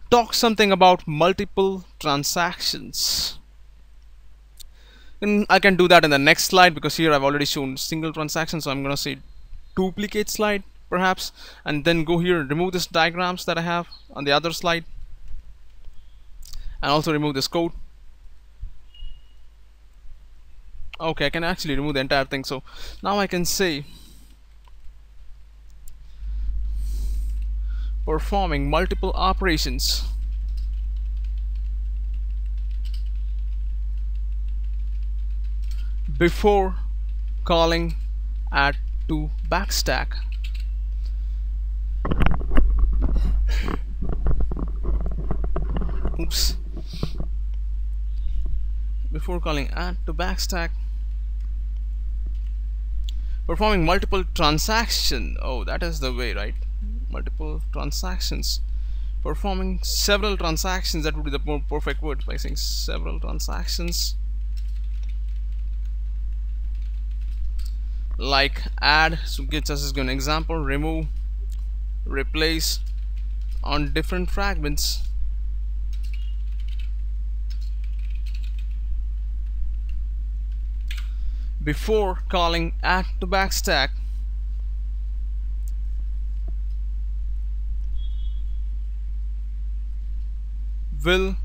A: talk something about multiple transactions, and I can do that in the next slide, because here I've already shown single transaction. So I'm gonna say duplicate slide perhaps, and then go here and remove this diagrams that I have on the other slide, and also remove this code. Okay, I can actually remove the entire thing. So now I can say performing multiple operations before calling add to backstack. Oops. Before calling add to backstack, performing multiple transaction. Oh, that is the way, right? Multiple transactions, performing several transactions. That would be the more perfect word, by saying several transactions, like add. So gives us an example: remove, replace on different fragments before calling add to backstack. Will,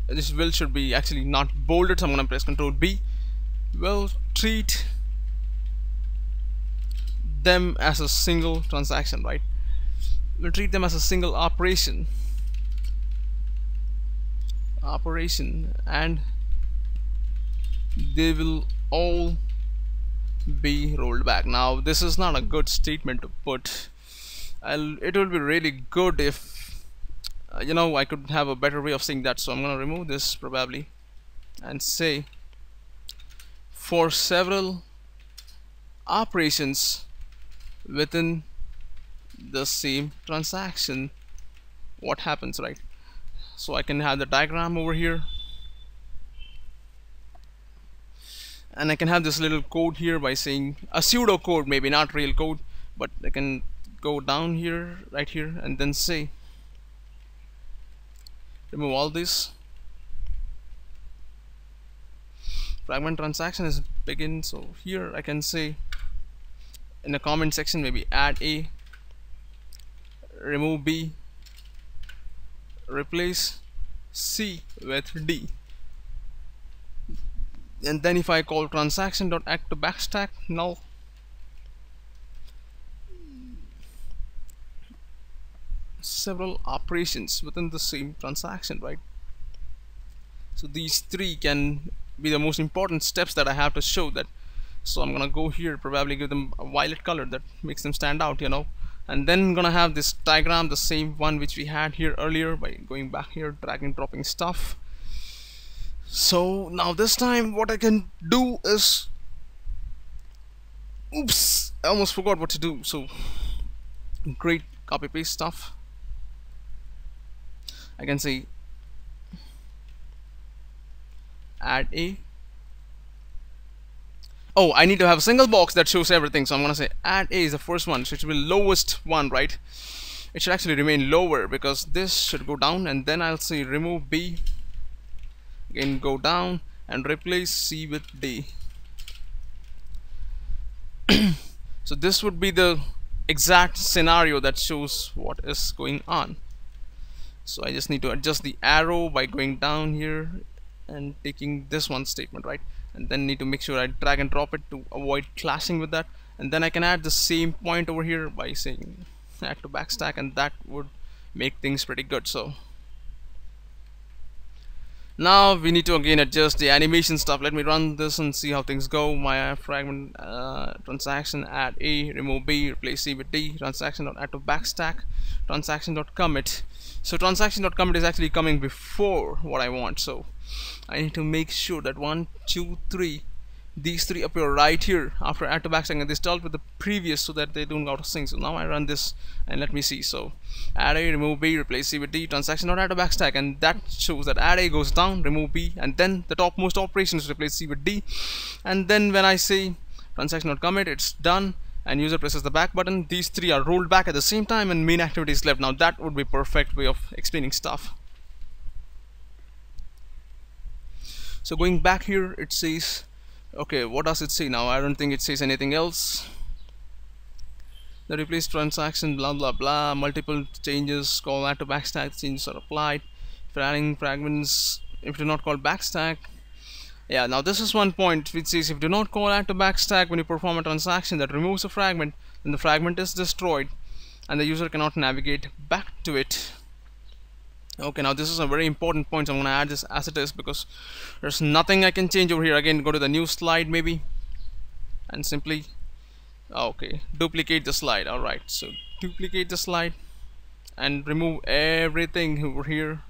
A: this will should be actually not bolded, so I'm gonna press Ctrl B. Will treat them as a single transaction, right? We'll treat them as a single operation, and they will all be rolled back. Now this is not a good statement to put. It will be really good if you know, I could have a better way of saying that. So I'm gonna remove this probably and say for several operations within the same transaction, what happens, right? So I can have the diagram over here, and I can have this little code here by saying a pseudo code, maybe not real code, but I can go down here, right here, and then say remove all this. Fragment transaction is begin. So here I can say in the comment section maybe add A, remove B, replace C with D. And then if I call transaction.add to backstack null, several operations within the same transaction, right? So these three can be the most important steps that I have to show that. So I'm gonna go here, probably give them a violet color that makes them stand out, you know, and then I'm gonna have this diagram, the same one which we had here earlier, by going back here, dragging, dropping stuff. So now this time what I can do is, oops, I almost forgot what to do. So great, copy paste stuff. I can say add A. Oh, I need to have a single box that shows everything, so I'm gonna say add A is the first one, so it should be lowest one, right? it should actually remain lower, because this should go down, and then I'll say remove B, again go down and replace C with D. So this would be the exact scenario that shows what is going on. So I just need to adjust the arrow by going down here and taking this one statement, right, and then need to make sure I drag and drop it to avoid clashing with that, and then I can add the same point over here by saying add to backstack, and that would make things pretty good. So now we need to again adjust the animation stuff. Let me run this and see how things go. My fragment transaction add A, remove B, replace C with D, transaction.add to backstack, transaction.commit. So transaction.commit is actually coming before what I want, so I need to make sure that 1, 2, 3, these three appear right here after add to backstack, and they start with the previous so that they don't go out of sync. So now I run this and let me see. So add A, remove B, replace C with D, transaction.add to backstack, and that shows that add A goes down, remove B, and then the topmost operation is replace C with D, and then when I say transaction.commit, it's done and user presses the back button, these three are rolled back at the same time and main activity is left. Now that would be perfect way of explaining stuff. So going back here, it says, okay, what does it say now? I don't think it says anything else. The replace transaction, blah blah blah, multiple changes, call add to backstack, changes are applied. If you're adding fragments, if do not call backstack. Yeah, now this is one point which says if do not call add to backstack when you perform a transaction that removes a fragment, then the fragment is destroyed and the user cannot navigate back to it. Okay, now this is a very important point, so I'm going to add this as it is because there's nothing I can change over here. Again, go to the new slide maybe and simply, okay, duplicate the slide. Alright, so duplicate the slide and remove everything over here,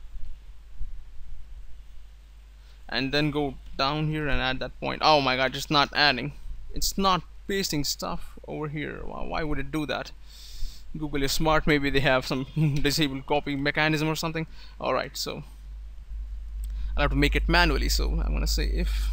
A: and then go down here and add that point. Oh my god, it's not adding, it's not pasting stuff over here. Why would it do that? Google is smart, maybe they have some disabled copy mechanism or something. Alright, so I'll have to make it manually. So I'm gonna say if,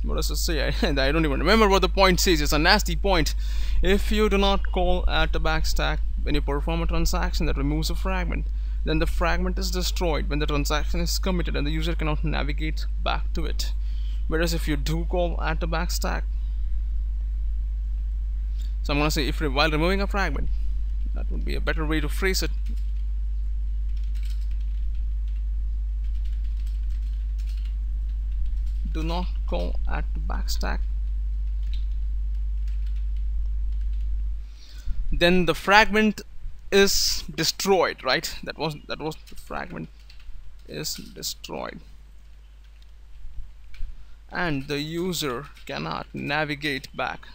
A: what does it say? I don't even remember what the point says. It's a nasty point. If you do not call add to backstack when you perform a transaction that removes a fragment, then the fragment is destroyed when the transaction is committed and the user cannot navigate back to it. Whereas if you do call add to backstack, so I'm going to say if while removing a fragment, that would be a better way to phrase it. Do not call add to backstack, then the fragment is destroyed, right? That was the fragment is destroyed and the user cannot navigate back.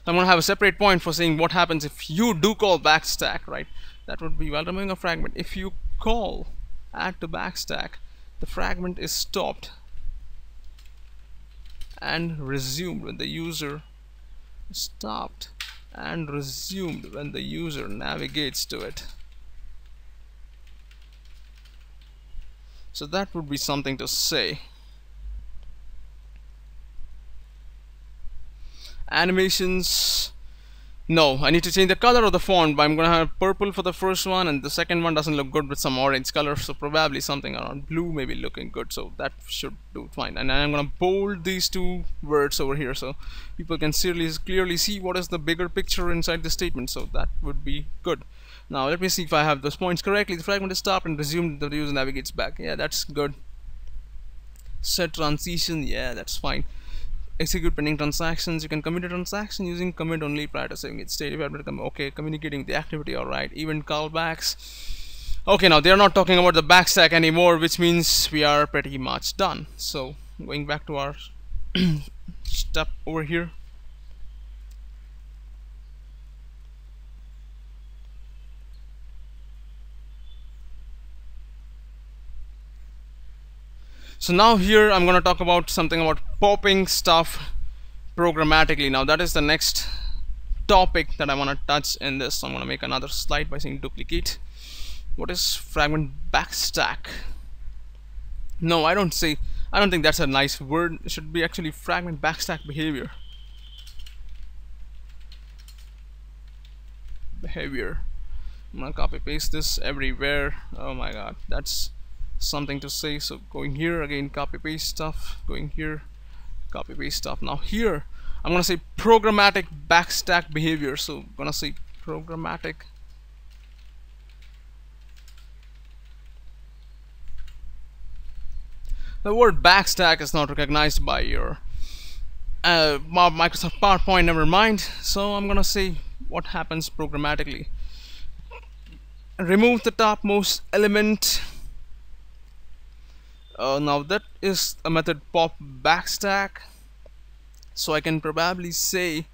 A: I'm going to have a separate point for saying what happens if you do call backstack, right? That would be while removing a fragment. If you call add to backstack, the fragment is stopped and resumed when the user stopped and resumed when the user navigates to it. So that would be something to say. Animations, no, I need to change the color of the font, but I'm gonna have purple for the first one, and the second one doesn't look good with some orange color, so probably something around blue may be looking good, so that should do fine. And I'm gonna bold these two words over here so people can clearly see what is the bigger picture inside the statement, so that would be good. Now let me see if I have those points correctly. The fragment is stopped and resumed, the user navigates back. Yeah, that's good. Set transition, yeah, that's fine. Execute pending transactions. You can commit a transaction using commit only prior to saving its state. If you have to come, okay, communicating the activity, alright. Event callbacks. Okay, now they're not talking about the backstack anymore, which means we are pretty much done. So going back to our step over here. So now here I'm going to talk about something about popping stuff programmatically. Now that is the next topic that I want to touch in this. So I'm going to make another slide by saying duplicate. What is fragment backstack? No, I don't think that's a nice word. It should be actually fragment backstack behavior. behavior. I'm gonna copy paste this everywhere. Oh my god, that's something to say. So going here again, copy paste stuff, going here, copy paste stuff. Now here I'm gonna say programmatic backstack behavior. So I'm gonna say programmatic the word backstack is not recognized by your Microsoft PowerPoint, never mind. So I'm gonna say what happens programmatically. Remove the topmost element. Now that is a method pop backstack. So I can probably say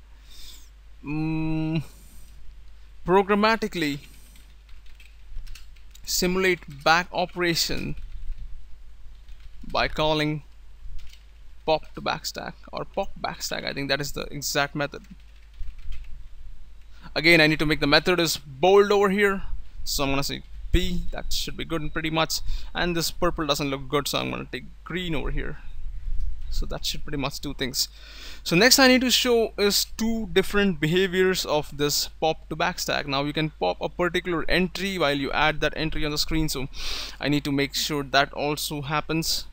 A: programmatically simulate back operation by calling pop to backstack or pop backstack. I think that is the exact method. Again, I need to make the method is bold over here, so I'm gonna say P. That should be good pretty much. And this purple doesn't look good, so I'm gonna take green over here. So that should pretty much do things. So next I need to show is two different behaviors of this pop to backstack. Now you can pop a particular entry while you add that entry on the screen, so I need to make sure that also happens.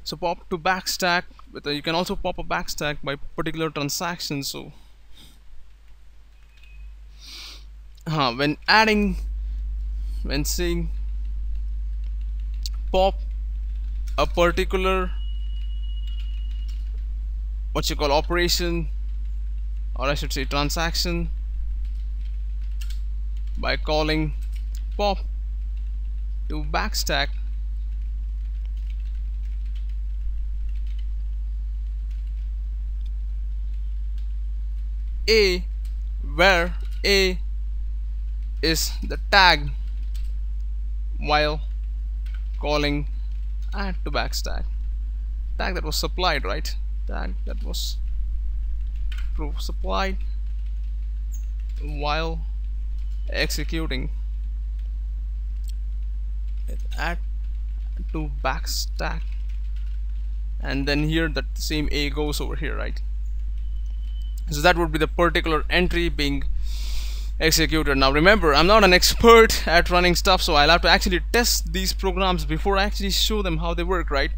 A: So pop to backstack, but you can also pop a backstack by particular transaction. So when saying pop a particular what you call operation, or I should say transaction, by calling pop to backstack, A, where A is the tag, while calling add to backstack, tag that was supplied, right? Tag that was supplied while executing it, add to backstack, and then here that same A goes over here, right? So that would be the particular entry being executed. Now remember, I'm not an expert at running stuff, so I'll have to actually test these programs before I actually show them how they work, right?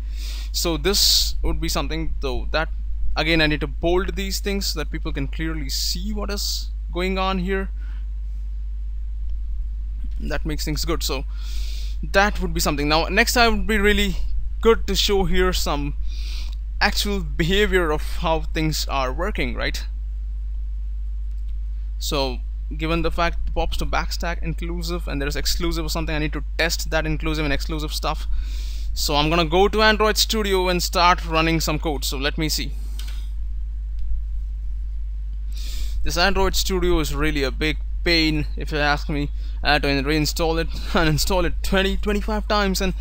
A: So this would be something though that again I need to bold these things so that people can clearly see what is going on here. That makes things good. So that would be something. Now next I would be really good to show here some actual behavior of how things are working, right? So given the fact pops to backstack inclusive and there's exclusive or something, I need to test that inclusive and exclusive stuff. So I'm gonna go to Android Studio and start running some code. So let me see. This Android Studio is really a big pain if you ask me. I had to reinstall it and install it 20-25 times, and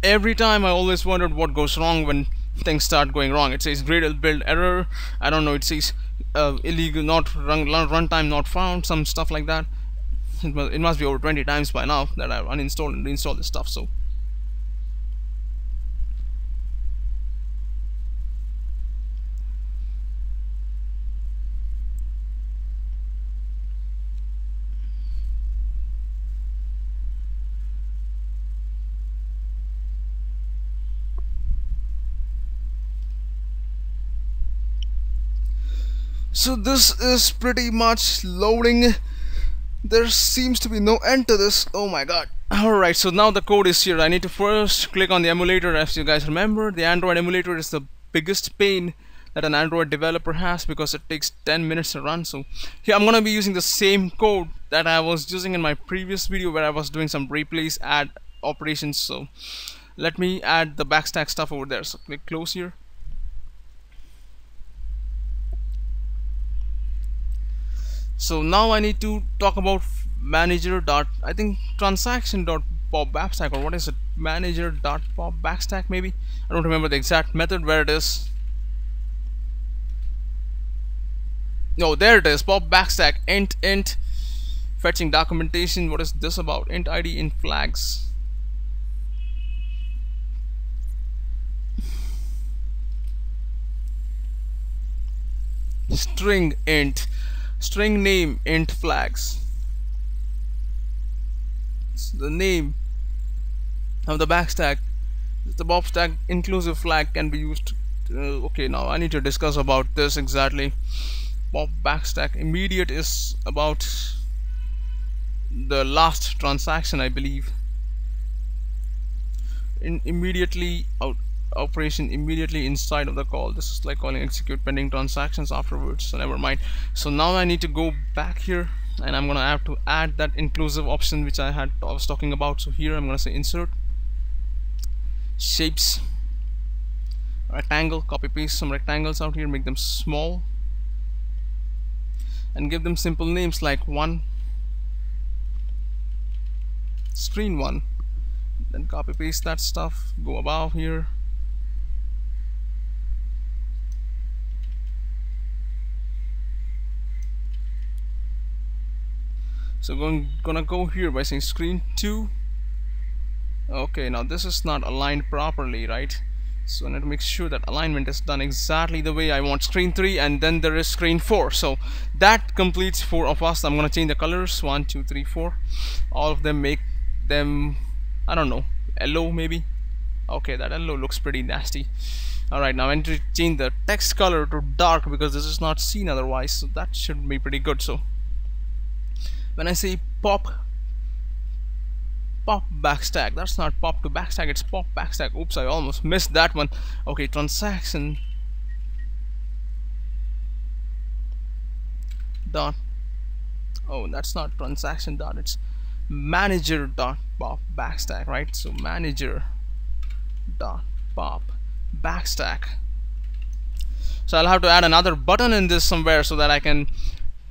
A: every time I always wondered what goes wrong when things start going wrong. It says Gradle build error, I don't know, it says illegal not runtime not found, some stuff like that. It must be over 20 times by now that I uninstalled and reinstalled this stuff. So this is pretty much loading. There seems to be no end to this. Oh my god. Alright, so now the code is here. I need to first click on the emulator. As you guys remember, the Android emulator is the biggest pain that an Android developer has because it takes 10 minutes to run. So here I'm gonna be using the same code that I was using in my previous video where I was doing some replace add operations. So let me add the backstack stuff over there. So click close here. So now I need to talk about manager dot, I think transaction dot pop backstack, or what is it, manager dot pop backstack maybe. I don't remember the exact method where it is. No, there it is, pop backstack int fetching documentation. What is this about? Int id int flags. String int. string name int flags. So the name of the backstack, the pop stack inclusive flag can be used. Okay, now I need to discuss about this exactly. Pop backstack immediate is about the last transaction, I believe. Immediately out operation immediately inside of the call. This is like calling execute pending transactions afterwards, so never mind. So now I need to go back here and I'm gonna have to add that inclusive option which I was talking about. So here I'm gonna say insert shapes, rectangle, copy paste some rectangles out here, make them small and give them simple names like one, screen one. Then copy paste that stuff, go above here, so gonna go here by saying screen 2. Okay, now this is not aligned properly, right? So I need to make sure that alignment is done exactly the way I want. Screen 3, and then there is screen 4. So that completes 4 of us. I'm gonna change the colors, 1 2 3 4, all of them, make them, I don't know, yellow maybe. Okay, that yellow looks pretty nasty. Alright, now I need to change the text color to dark because this is not seen otherwise, so that should be pretty good. So when I say pop backstack, that's not pop to backstack, it's pop backstack. Oops, I almost missed that one. Okay, transaction dot, oh, that's not transaction dot, it's manager dot pop backstack, right? So manager dot pop backstack. So I'll have to add another button in this somewhere so that I can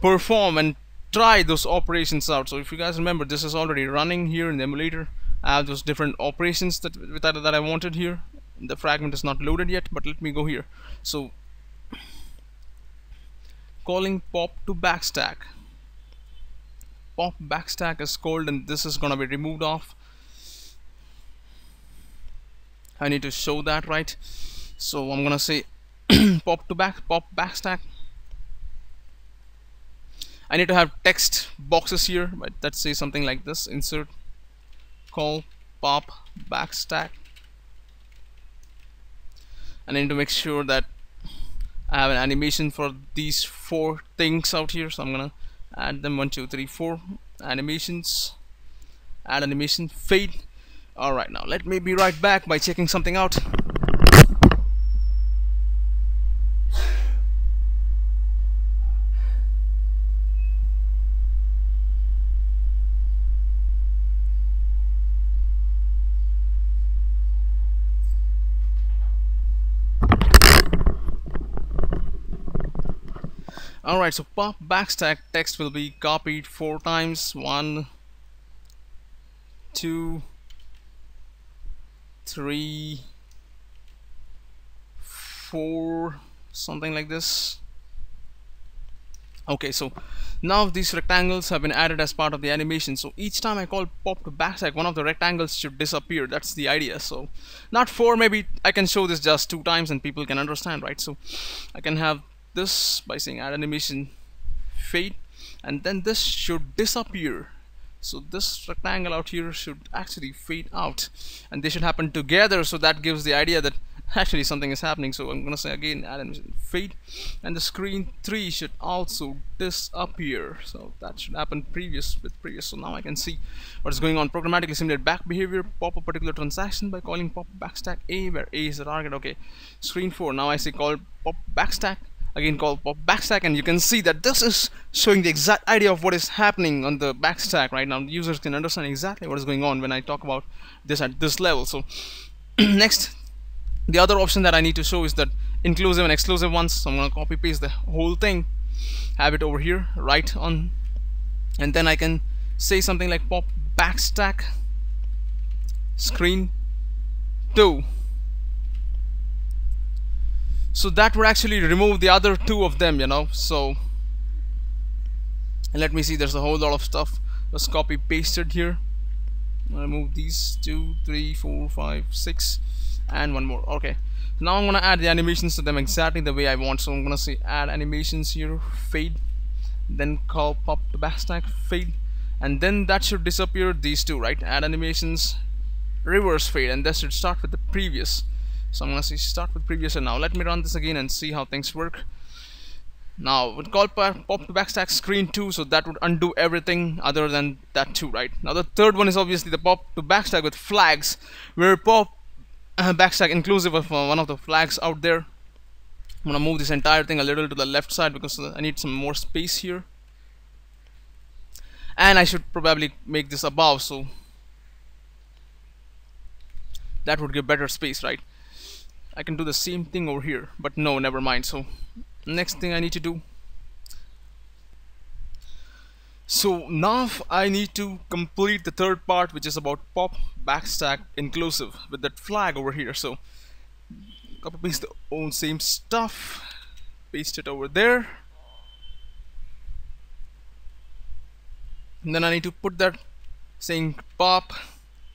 A: perform and try those operations out. So if you guys remember, this is already running here in the emulator. I have those different operations that I wanted here. The fragment is not loaded yet, but let me go here. So calling pop to backstack, pop backstack is called, and this is gonna be removed off. I need to show that, right? So I'm gonna say pop backstack. I need to have text boxes here, but let's say something like this: insert call pop backstack. I need to make sure that I have an animation for these 4 things out here, so I'm gonna add them. 1 2 3 4 animations, add animation, fade. Alright, now let me be right back by checking something out. Alright, so pop backstack text will be copied 4 times. 1 2 3 4, something like this. Okay, so now these rectangles have been added as part of the animation. So each time I call pop to backstack, one of the rectangles should disappear. That's the idea. So not 4, maybe I can show this just 2 times and people can understand, right? So I can have this by saying add animation, fade, and then this should disappear. So this rectangle out here should actually fade out, and they should happen together, so that gives the idea that actually something is happening. So I'm gonna say again add animation, fade, and the screen 3 should also disappear. So that should happen with previous. So now I can see what is going on. Programmatically simulate back behavior, pop a particular transaction by calling pop backstack A, where A is the target. Okay, screen 4, now I say call pop backstack, again call pop backstack, and you can see that this is showing the exact idea of what is happening on the backstack right now. Users can understand exactly what is going on when I talk about this at this level. So next, the other option that I need to show is that inclusive and exclusive ones. So I'm going to copy paste the whole thing, have it over here, right on, and then I can say something like pop backstack screen 2. So that would actually remove the other 2 of them, you know. So and let me see, there's a whole lot of stuff just copy pasted here. Remove these 2 3 4 5 6 and 1 more. Okay, now I'm gonna add the animations to them exactly the way I want. So I'm gonna say add animations here, fade, then call pop to backstack fade, and then that should disappear these two, right? Add animations, reverse fade, and that should start with the previous. So I'm gonna say start with previous, and now let me run this again and see how things work. Now with call pop to backstack screen 2, so that would undo everything other than that 2, right? Now the third one is obviously the pop to backstack with flags, where pop backstack inclusive of one of the flags out there. I'm gonna move this entire thing a little to the left side because I need some more space here, and I should probably make this above, so that would give better space, right? I can do the same thing over here, but no, never mind. So next thing I need to do, so now I need to complete the third part, which is about pop backstack inclusive with that flag over here. So copy paste the own same stuff, paste it over there, and then I need to put that saying pop.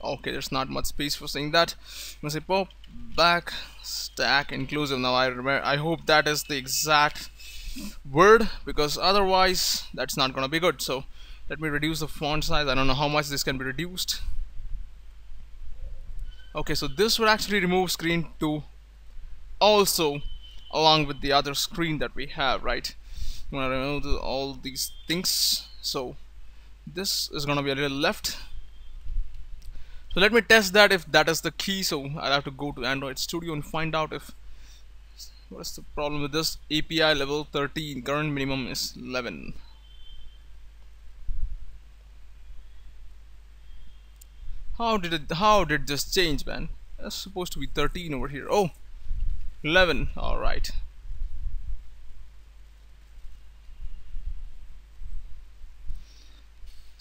A: Okay, there's not much space for saying that. I'm gonna say pop backstack inclusive. Now I hope that is the exact word, because otherwise that's not gonna be good. So let me reduce the font size. I don't know how much this can be reduced. Okay, so this would actually remove screen 2 also, along with the other screen that we have, right? I'm gonna remove all these things. So this is gonna be a little left. So let me test that if that is the key. So I'll have to go to Android Studio and find out if what's the problem with this. API level 13, current minimum is 11. How did this change, man? That's supposed to be 13 over here. Oh, 11. All right.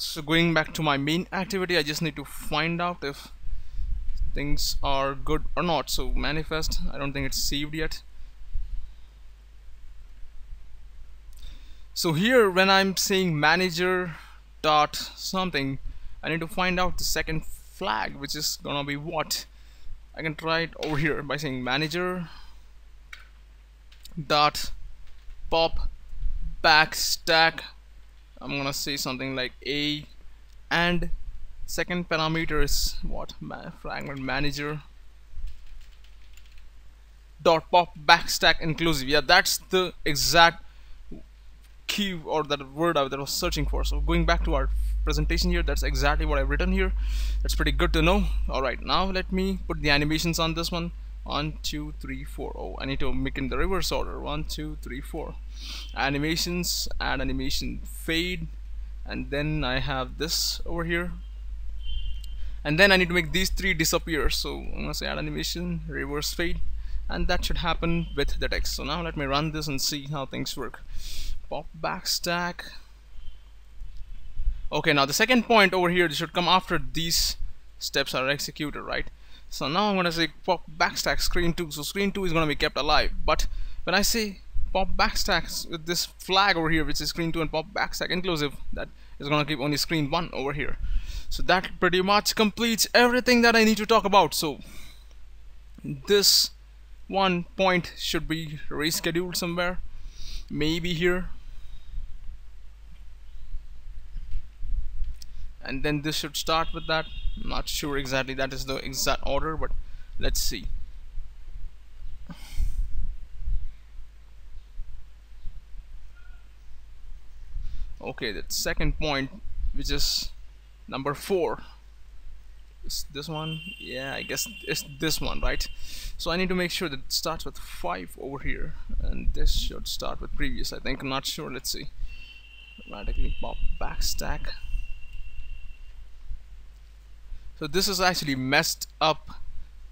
A: So going back to my main activity, I just need to find out if things are good or not. So manifest, I don't think it's saved yet. So here when I'm saying manager dot something, I need to find out the second flag, which is gonna be what. I can try it over here by saying manager dot pop backstack. I'm gonna say something like a, and second parameter is what, fragment manager dot pop backstack inclusive. Yeah, that's the exact key or that word that I was searching for. So going back to our presentation here, that's exactly what I've written here. That's pretty good to know. Alright, now let me put the animations on this one. 1 2 3 4. Oh, I need to make in the reverse order. 1 2 3 4. Animations, add animation fade, and then I have this over here, and then I need to make these three disappear. So I'm gonna say add animation, reverse fade, and that should happen with the text. So now let me run this and see how things work. Pop backstack. Okay, now the second point over here should come after these steps are executed, right? So now I'm gonna say pop backstack screen 2. So screen 2 is gonna be kept alive, but when I say pop backstacks with this flag over here, which is screen 2 and pop backstack inclusive, that is gonna keep only screen 1 over here. So that pretty much completes everything that I need to talk about. So this one point should be rescheduled somewhere, maybe here, and then this should start with that. I'm not sure exactly that is the exact order, but let's see. Okay, that second point, which is number 4, is this one. Yeah, I guess it's this one, right? So I need to make sure that it starts with 5 over here, and this should start with previous, I think. I'm not sure. Let's see. Radically pop backstack. So this has actually messed up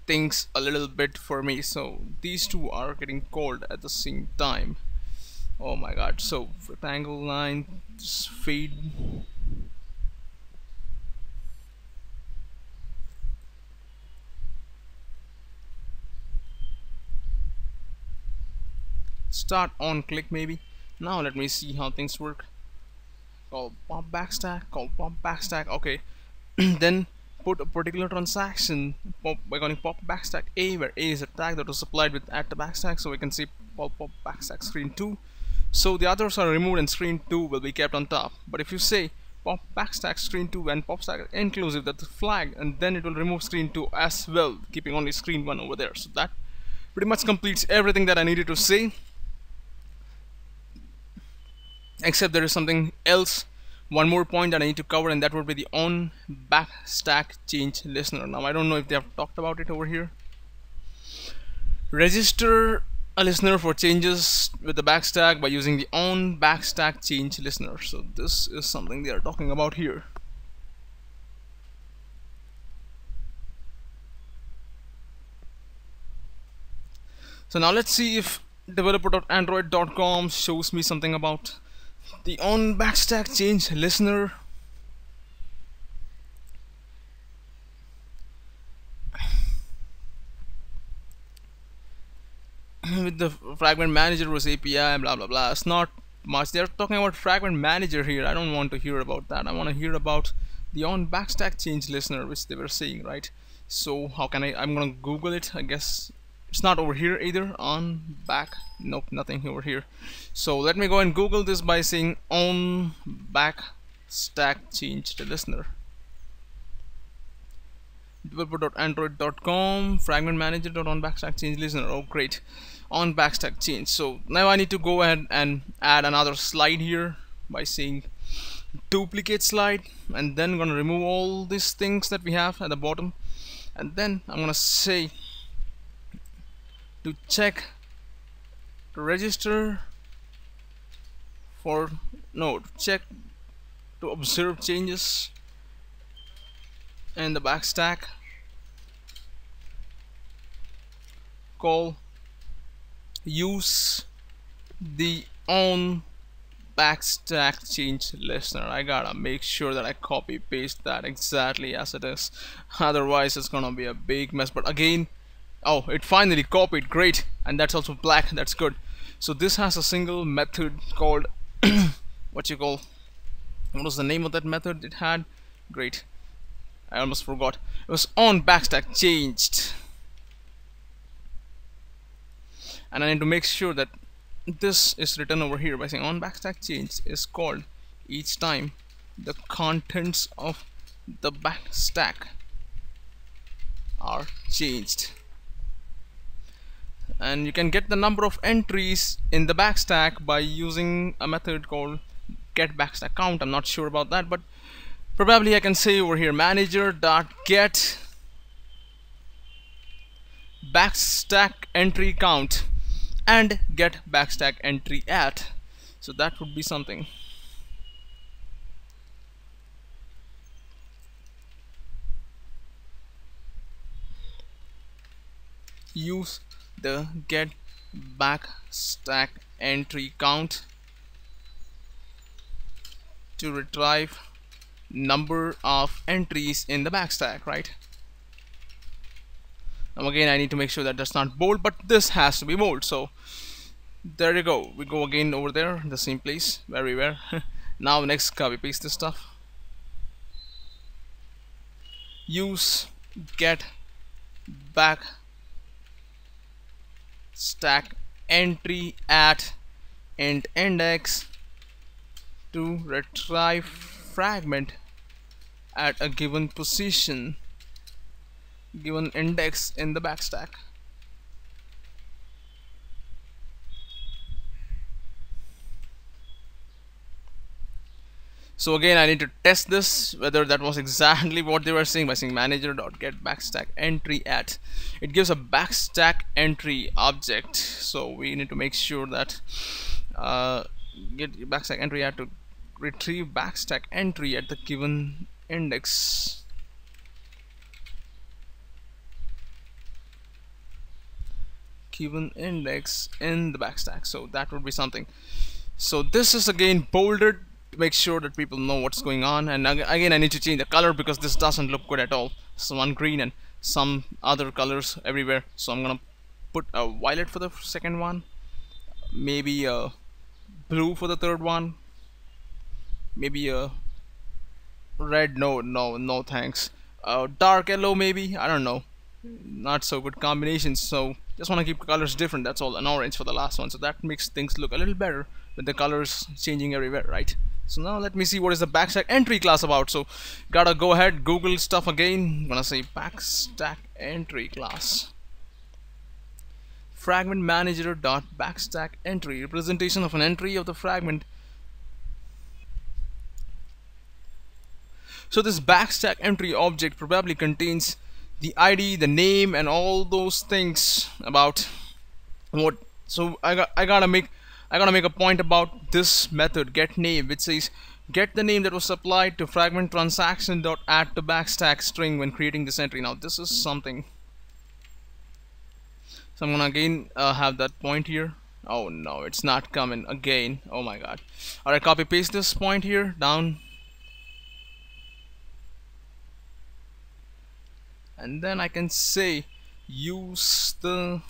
A: things a little bit for me. So these two are getting called at the same time. Oh my god. So rectangle line, just fade. Start on click maybe. Now let me see how things work. Call pop backstack, call pop backstack. Okay. Then put a particular transaction by calling pop backstack A, where A is a tag that was supplied with at the backstack. So we can see pop backstack screen 2. So the others are removed and screen 2 will be kept on top. But if you say pop backstack screen 2 and pop stack inclusive, that's a flag, and then it will remove screen 2 as well, keeping only screen 1 over there. So that pretty much completes everything that I needed to say, except there is something else, one more point that I need to cover, and that would be the on backstack change listener. Now I don't know if they have talked about it over here. Register a listener for changes with the backstack by using the on backstack change listener. So this is something they are talking about here. So now let's see if developer.android.com shows me something about the on backstack change listener. With the fragment manager was API, blah blah blah. It's not much. They're talking about fragment manager here. I don't want to hear about that. I want to hear about the on backstack change listener, which they were saying, right? So how can I'm gonna Google it. I guess it's not over here either. On back, nope, nothing over here. So let me go and Google this by saying on backstack change listener. Developer.android.com fragment manager.on backstack change listener. Oh great, on backstack change. So now I need to go ahead and add another slide here by saying duplicate slide, and then I'm gonna remove all these things that we have at the bottom, and then I'm gonna say to check to register for check to observe changes in the backstack, call use the on backstack change listener. I gotta make sure that I copy paste that exactly as it is, otherwise it's gonna be a big mess. But again, oh, it finally copied, great, and that's also black, that's good. So this has a single method called what was the name of that method it had? Great, I almost forgot. It was on backstack changed, and I need to make sure that this is written over here by saying on backstack change is called each time the contents of the backstack are changed. And you can get the number of entries in the backstack by using a method called get backstack count. I'm not sure about that, but probably I can say over here manager.get backstack entry count and get backstack entry at. So that would be something. Use the get backstack entry count to retrieve number of entries in the backstack, right? Now again, I need to make sure that that's not bold, but this has to be bold. So there you go. We go again over there, the same place where we were. Now next, copy paste this stuff. Use get backstack entry at int index to retrieve fragment at a given position, given index in the backstack. So again, I need to test this whether that was exactly what they were saying by saying manager.get backstack entry at. It gives a backstack entry object, so we need to make sure that get backstack entry at to retrieve backstack entry at the given index. Given index in the backstack. So that would be something. So this is again bolded to make sure that people know what's going on, and again I need to change the color because this doesn't look good at all. Some green and some other colors everywhere, so I'm gonna put a violet for the second one, maybe a blue for the third one, maybe a red, no thanks, dark yellow maybe, I don't know, not so good combinations. So Just want to keep colors different, that's all, and orange for the last one, so that makes things look a little better with the colors changing everywhere, right? So now let me see what is the backstack entry class about. So gotta go ahead, Google stuff again. I'm gonna say backstack entry class. Fragment manager dot backstack entry, representation of an entry of the fragment. So this backstack entry object probably contains the ID, the name, and all those things about what. So I gotta make a point about this method get name, which says get the name that was supplied to fragment transaction dot add to backstack string when creating this entry. Now this is something. So I'm gonna again have that point here. Oh no, it's not coming again. Oh my god. Alright, copy paste this point here down. And then I can say use the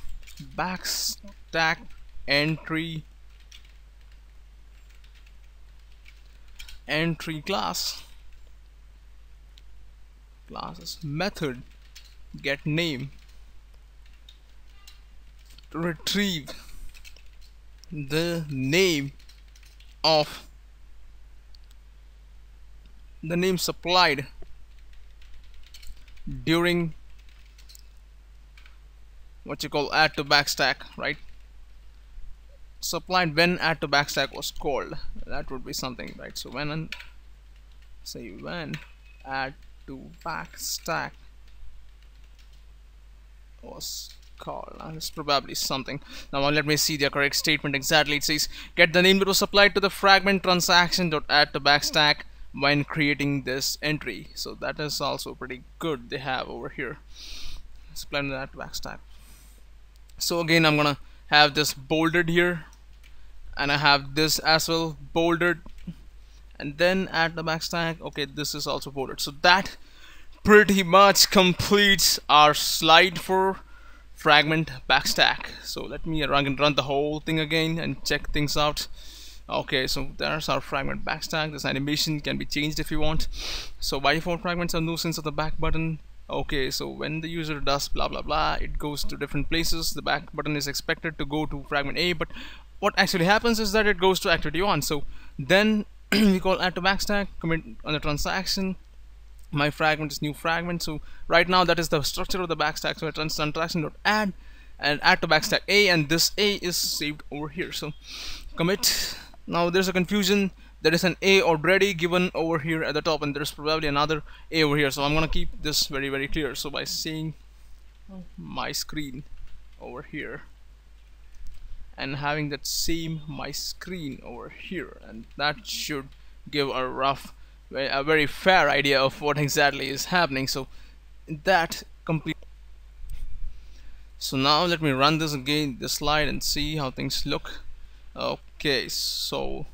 A: backstack entry class method get name to retrieve the name of the name supplied during what you call add to backstack, right? Supplied when add to backstack was called. That would be something, right? So when add to backstack was called. That's probably something. Now let me see the correct statement exactly. It says get the name that was supplied to the fragment transaction dot add to backstack when creating this entry. So that is also pretty good they have over here. Supplied that backstack. So again I'm gonna have this bolded here, and I have this as well bolded, and then add the backstack. Okay, this is also bolded. So that pretty much completes our slide for fragment backstack. So let me run the whole thing again and check things out. Okay, so there's our fragment backstack. This animation can be changed if you want. So by default fragments have no sense of the back button. Okay, so when the user does blah blah blah, it goes to different places. The back button is expected to go to fragment A, but what actually happens is that it goes to activity 1. So then we call add to backstack, commit on the transaction. My fragment is new fragment. So right now that is the structure of the backstack. So it's transaction.add and add to backstack A, and this A is saved over here. So commit. Now there's a confusion. There is an A already given over here at the top, and there's probably another A over here. So I'm gonna keep this very very clear. So by saying my screen over here and having that same my screen over here, and that should give a very fair idea of what exactly is happening. So that complete. So now let me run this again, this slide, and see how things look. Okay, so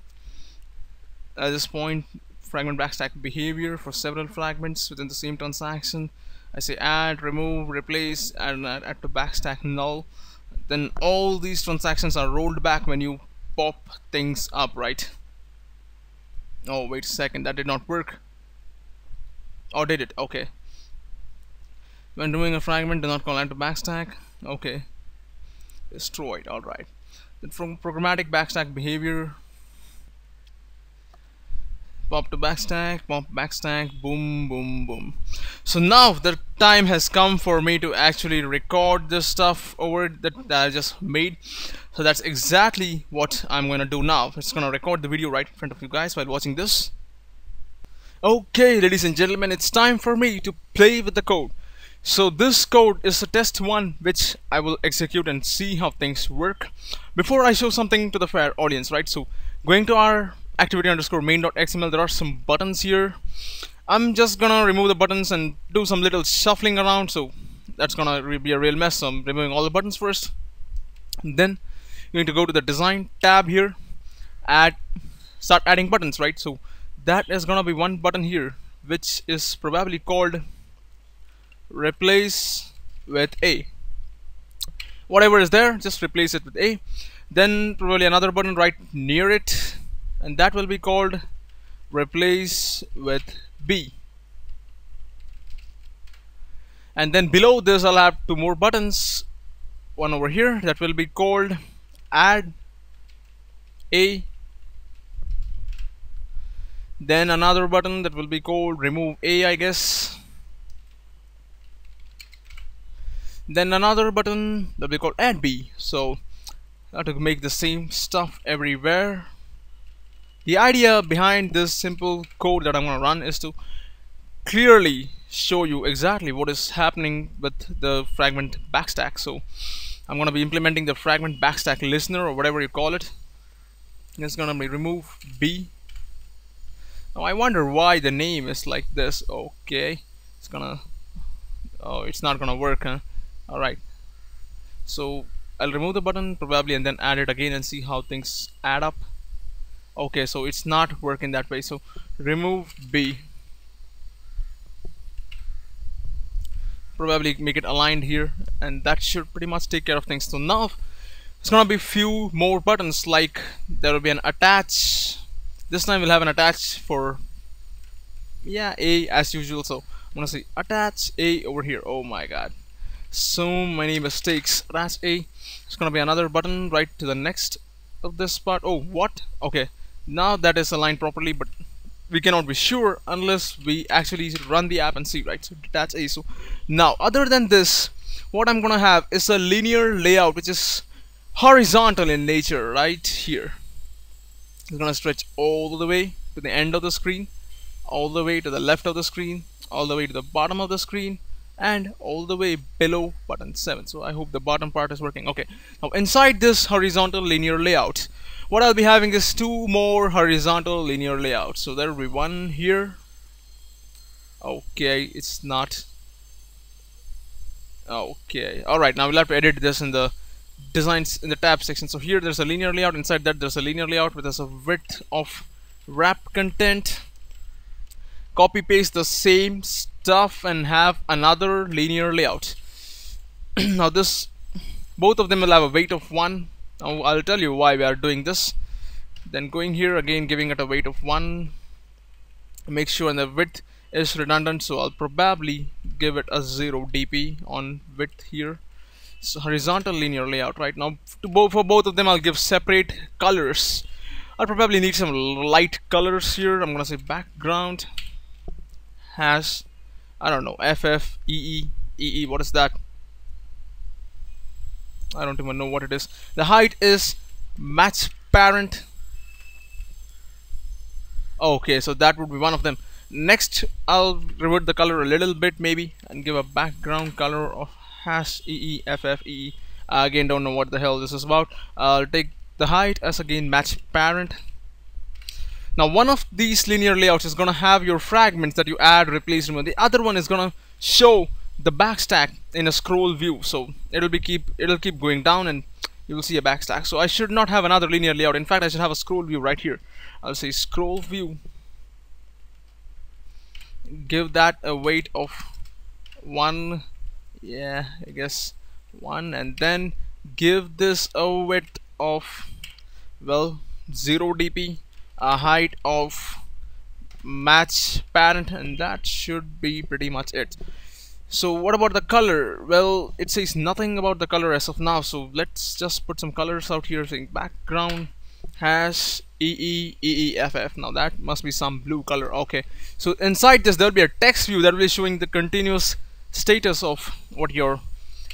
A: at this point, fragment backstack behavior for several fragments within the same transaction. I say add, remove, replace, and add to backstack null. Then all these transactions are rolled back when you pop things up, right? Oh, wait a second, that did not work. Or did it? Okay. When doing a fragment, do not call add to backstack. Okay. Destroyed. Alright. Then from programmatic backstack behavior, pop to backstack, pop backstack, boom, boom, boom. So now the time has come for me to actually record this stuff over that I just made. So that's exactly what I'm gonna do now. It's gonna record the video right in front of you guys while watching this. Okay, ladies and gentlemen, it's time for me to play with the code. So this code is a test one which I will execute and see how things work before I show something to the fair audience, right? So going to our activity underscore main.xml, there are some buttons here. I'm just gonna remove the buttons and do some little shuffling around, so that's gonna be a real mess. So I'm removing all the buttons first. And then you're going to go to the design tab here, start adding buttons, right? So that is gonna be one button here which is probably called replace with A. Whatever is there, just replace it with A. Then probably another button right near it, and that will be called replace with B. And then below this I'll have two more buttons. one over here that will be called add a, then another button that will be called remove a, I guess, then another button that will be called add b. So I have to make the same stuff everywhere. The idea behind this simple code that I'm going to run is to clearly show you exactly what is happening with the fragment backstack. So I'm going to be implementing the fragment backstack listener, or whatever you call it. It's going to be remove b. Now I wonder why the name is like this. Okay, it's gonna, oh, it's not gonna work, huh? Alright, so I'll remove the button probably and then add it again and see how things add up. Okay, so it's not working that way, so remove b, probably make it aligned here, and that should pretty much take care of things. So now it's gonna be few more buttons, like there will be an attach. This time we'll have an attach for, yeah, a as usual. So I'm gonna say attach a over here. Oh my god, so many mistakes. Attach a. It's gonna be another button right to the next of this part. Oh, what? Okay, now that is aligned properly, but we cannot be sure unless we actually run the app and see, right? So attach a. So now, other than this, what I'm gonna have is a linear layout which is horizontal in nature right here. It's gonna stretch all the way to the end of the screen, all the way to the left of the screen, all the way to the bottom of the screen, and all the way below button 7. So I hope the bottom part is working. Okay, now inside this horizontal linear layout, what I'll be having is two more horizontal linear layouts. So there will be one here. Okay, it's not. Okay, alright, now we'll have to edit this in the designs in the tab section. So here there's a linear layout, inside that there's a linear layout with a width of wrap content. Copy paste the same stuff and have another linear layout. Now this, both of them will have a weight of 1. Now I'll tell you why we are doing this. Then going here again, giving it a weight of 1, make sure the width is redundant, so I'll probably give it a 0 dp on width here. So horizontal linear layout. Right now for both of them I'll give separate colors. I'll probably need some light colors here. I'm gonna say background has, I don't know, FF EE. What is that? I don't even know what it is. The height is match parent. Okay, so that would be one of them. Next I'll revert the color a little bit maybe and give a background color of hash EE. Again, don't know what the hell this is about. I'll take the height as again match parent. Now one of these linear layouts is gonna have your fragments that you add, replace, remove. The other one is gonna show the backstack in a scroll view. So it'll keep going down and you will see a backstack. So I should not have another linear layout. In fact, I should have a scroll view right here. I'll say scroll view. Give that a weight of 1. Yeah, I guess 1, and then give this a width of, well, 0 dp, a height of match parent, and that should be pretty much it. So what about the color? Well, it says nothing about the color as of now, so let's just put some colors out here, saying background hash EEFF. Now that must be some blue color. Okay, so inside this there will be a text view that will be showing the continuous status of what your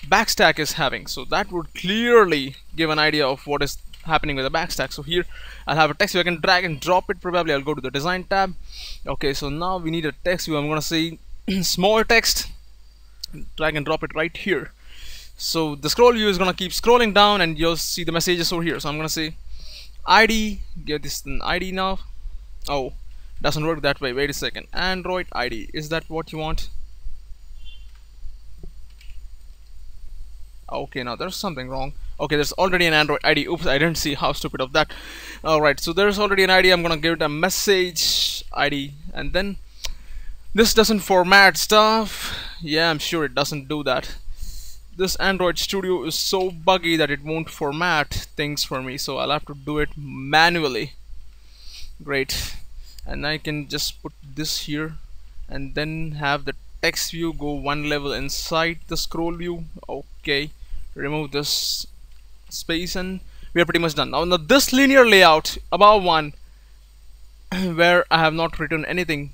A: backstack is having. So that would clearly give an idea of what is happening with the backstack. So here I'll have a text view. I can drag and drop it. Probably I'll go to the design tab. Okay, so now we need a text view. I'm gonna say small text, drag and drop it right here. So the scroll view is gonna keep scrolling down and you'll see the messages over here. So I'm gonna say ID, give this an ID now. Oh, doesn't work that way. Wait a second. Android ID, is that what you want? Okay, now there's something wrong. Okay, there's already an Android ID. Oops, I didn't see, how stupid of that. Alright, so there's already an ID. I'm gonna give it a message ID, and then this doesn't format stuff. Yeah, I'm sure it doesn't do that. This Android Studio is so buggy that it won't format things for me, so I'll have to do it manually. Great. And I can just put this here and then have the text view go one level inside the scroll view. Okay, remove this space, and we are pretty much done. Now this linear layout above one where I have not written anything,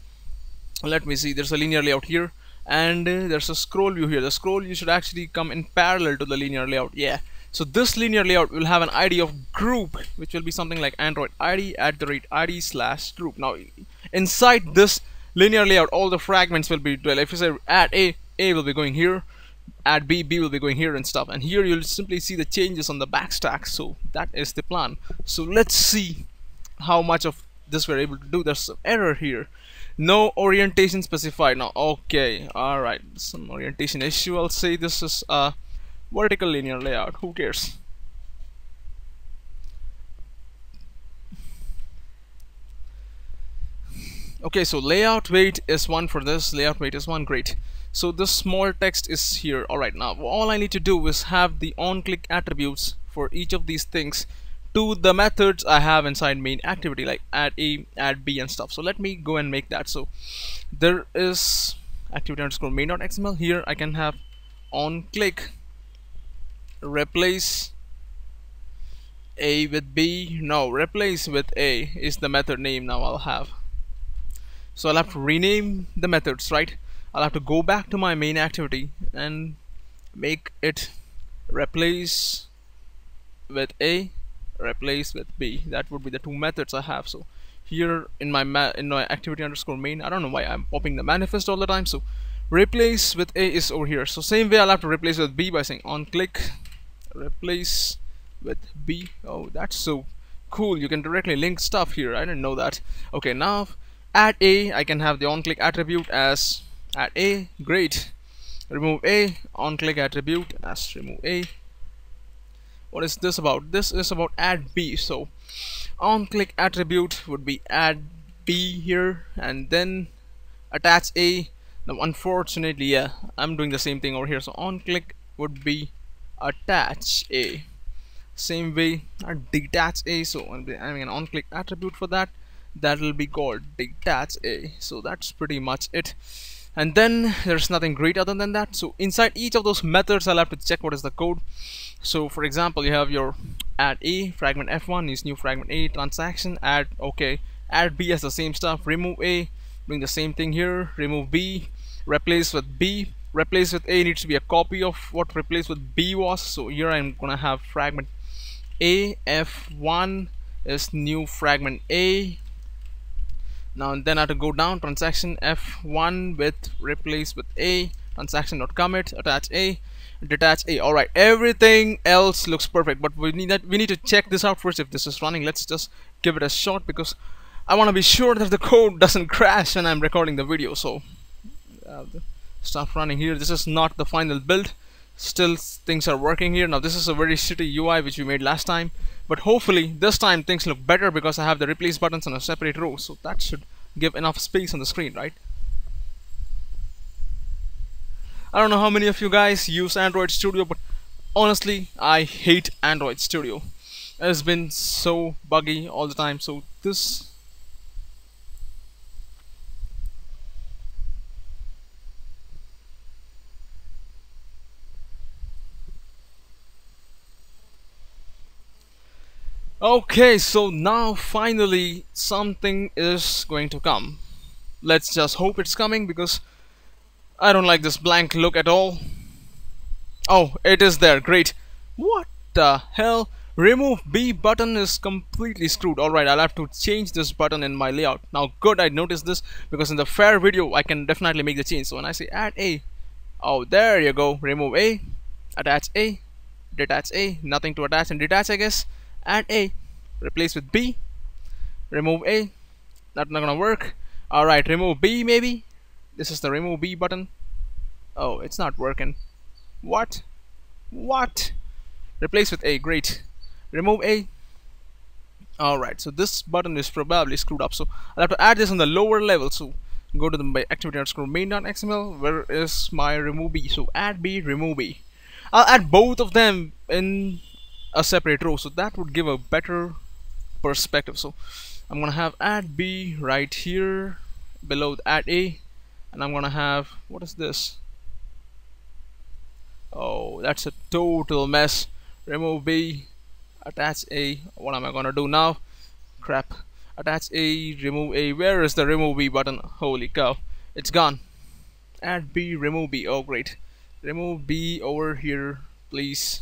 A: let me see, there's a linear layout here, and there's a scroll view here. The scroll view should actually come in parallel to the linear layout. Yeah, so this linear layout will have an ID of group, which will be something like Android ID @ID/group. Now inside this linear layout, all the fragments will be, well, if you say add A will be going here, add B will be going here and stuff, and here you'll simply see the changes on the backstack. So that is the plan. So let's see how much of this we're able to do. There's some error here, no orientation specified. Now okay, alright, some orientation issue. I'll say this is a vertical linear layout, who cares. Okay, so layout weight is 1 for this, layout weight is 1, great. So this small text is here. Alright, now all I need to do is have the on-click attributes for each of these things to the methods I have inside main activity, like add A, add B and stuff. So let me go and make that. So there is activity underscore main.xml. Here I can have on-click replace A with B. No, replace with A is the method name now I'll have. So I'll have to rename the methods, right? I'll have to go back to my main activity and make it replace with A, replace with B. That would be the two methods I have. So here in my activity underscore main, I don't know why I'm popping the manifest all the time. So replace with A is over here. So same way I'll have to replace with B by saying on click replace with B. Oh, that's so cool. You can directly link stuff here. I didn't know that. Okay, now add A, I can have the on click attribute as add A, great. Remove A, on click attribute as remove A. What is this about? This is about add B. So on click attribute would be add B here, and then attach A. Now unfortunately, yeah, I'm doing the same thing over here. So on click would be attach A. Same way detach A. So I'm having an on click attribute for that. That will be called detach A. So that's pretty much it. And then there's nothing great other than that. So inside each of those methods I'll have to check what is the code. So for example, you have your add A, fragment F1 is new fragment A, transaction, add, okay, add B has the same stuff, remove A, doing the same thing here, remove B, replace with B, replace with A needs to be a copy of what replace with B was. So here I'm gonna have fragment A, F1 is new fragment A. Now and then I have to go down, transaction F1 with replace with A, transaction.commit, attach A, detach A. Alright, everything else looks perfect, but we need to check this out first if this is running. Let's just give it a shot because I want to be sure that the code doesn't crash when I'm recording the video. So the stuff running here. This is not the final build. Still things are working here. Now this is a very shitty UI which we made last time, but hopefully this time things look better because I have the replace buttons on a separate row, so that should give enough space on the screen, right? I don't know how many of you guys use Android Studio, but honestly I hate Android Studio. It's been so buggy all the time. So this okay, so now finally something is going to come. Let's just hope it's coming because I don't like this blank look at all. Oh, it is there, great. What the hell? Remove B button is completely screwed. Alright, I'll have to change this button in my layout. Now good I noticed this because in the fair video I can definitely make the change. So when I say add A, oh there you go, remove A, attach A, detach A, nothing to attach and detach I guess. Add A, replace with B, remove A, that's not gonna work. Alright, remove B maybe. This is the remove B button. Oh, it's not working. What? What? Replace with A, great. Remove A. Alright, so this button is probably screwed up, so I'll have to add this on the lower level. So go to the activity underscore main.xml. Where is my remove B? So add B, remove B. I'll add both of them in a separate row, so that would give a better perspective. So I'm gonna have add B right here below the add A, and I'm gonna have, what is this? Oh, that's a total mess. Remove B, attach A. What am I gonna do now? Crap. Attach A, remove A. Where is the remove B button? Holy cow. It's gone. Add B, remove B. Oh, great. Remove B over here, please.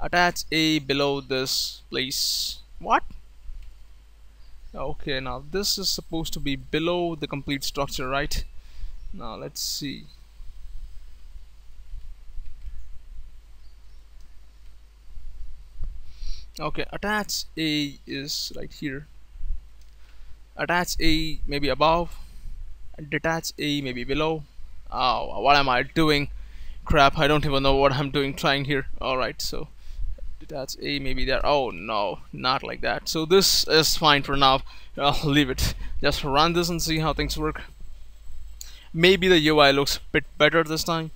A: Attach A below this, please. What? Okay, now this is supposed to be below the complete structure, right? Now let's see. Okay, attach A is right here. Attach A maybe above. Detach A maybe below. Oh, what am I doing? Crap, I don't even know what I'm doing trying here. Alright, so detach A maybe there. Oh no, not like that. So this is fine for now. I'll leave it. Just run this and see how things work. Maybe the UI looks a bit better this time.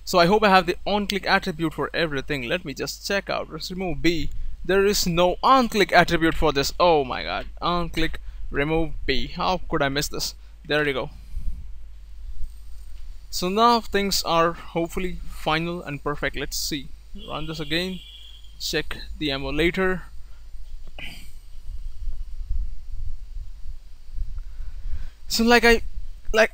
A: So I hope I have the on-click attribute for everything. Let me just check out. Let's remove B. There is no on-click attribute for this. Oh my god. On-click, remove B. How could I miss this? There you go. So now things are hopefully final and perfect. Let's see. Run this again. Check the emulator. So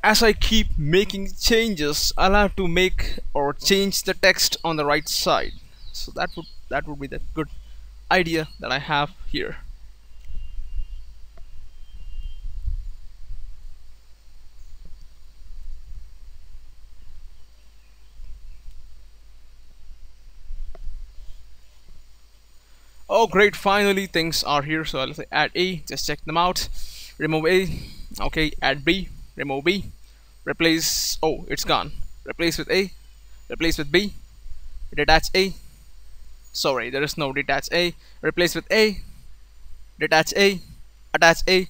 A: as I keep making changes, I'll have to make or change the text on the right side. So that would be the good idea that I have here. Oh great, finally things are here. So I'll say add A, just check them out. Remove A, okay, add B, remove B, replace, oh it's gone. Replace with A, replace with B, detach A. Sorry, there is no detach A. Replace with A, detach A, attach A,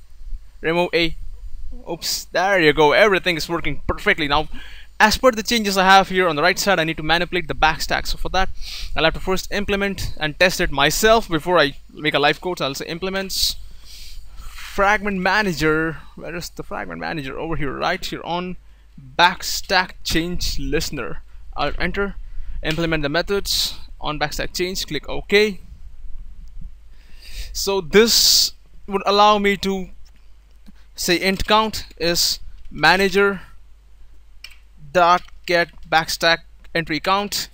A: remove A. Oops, there you go. Everything is working perfectly now. As per the changes I have here on the right side, I need to manipulate the backstack. So for that, I'll have to first implement and test it myself before I make a live code. So I'll say implements fragment manager. Where is the fragment manager? Over here, right here on backstack change listener. I'll enter, implement the methods on backstack change, click OK. So this would allow me to say int count is manager dot get backstack entry count,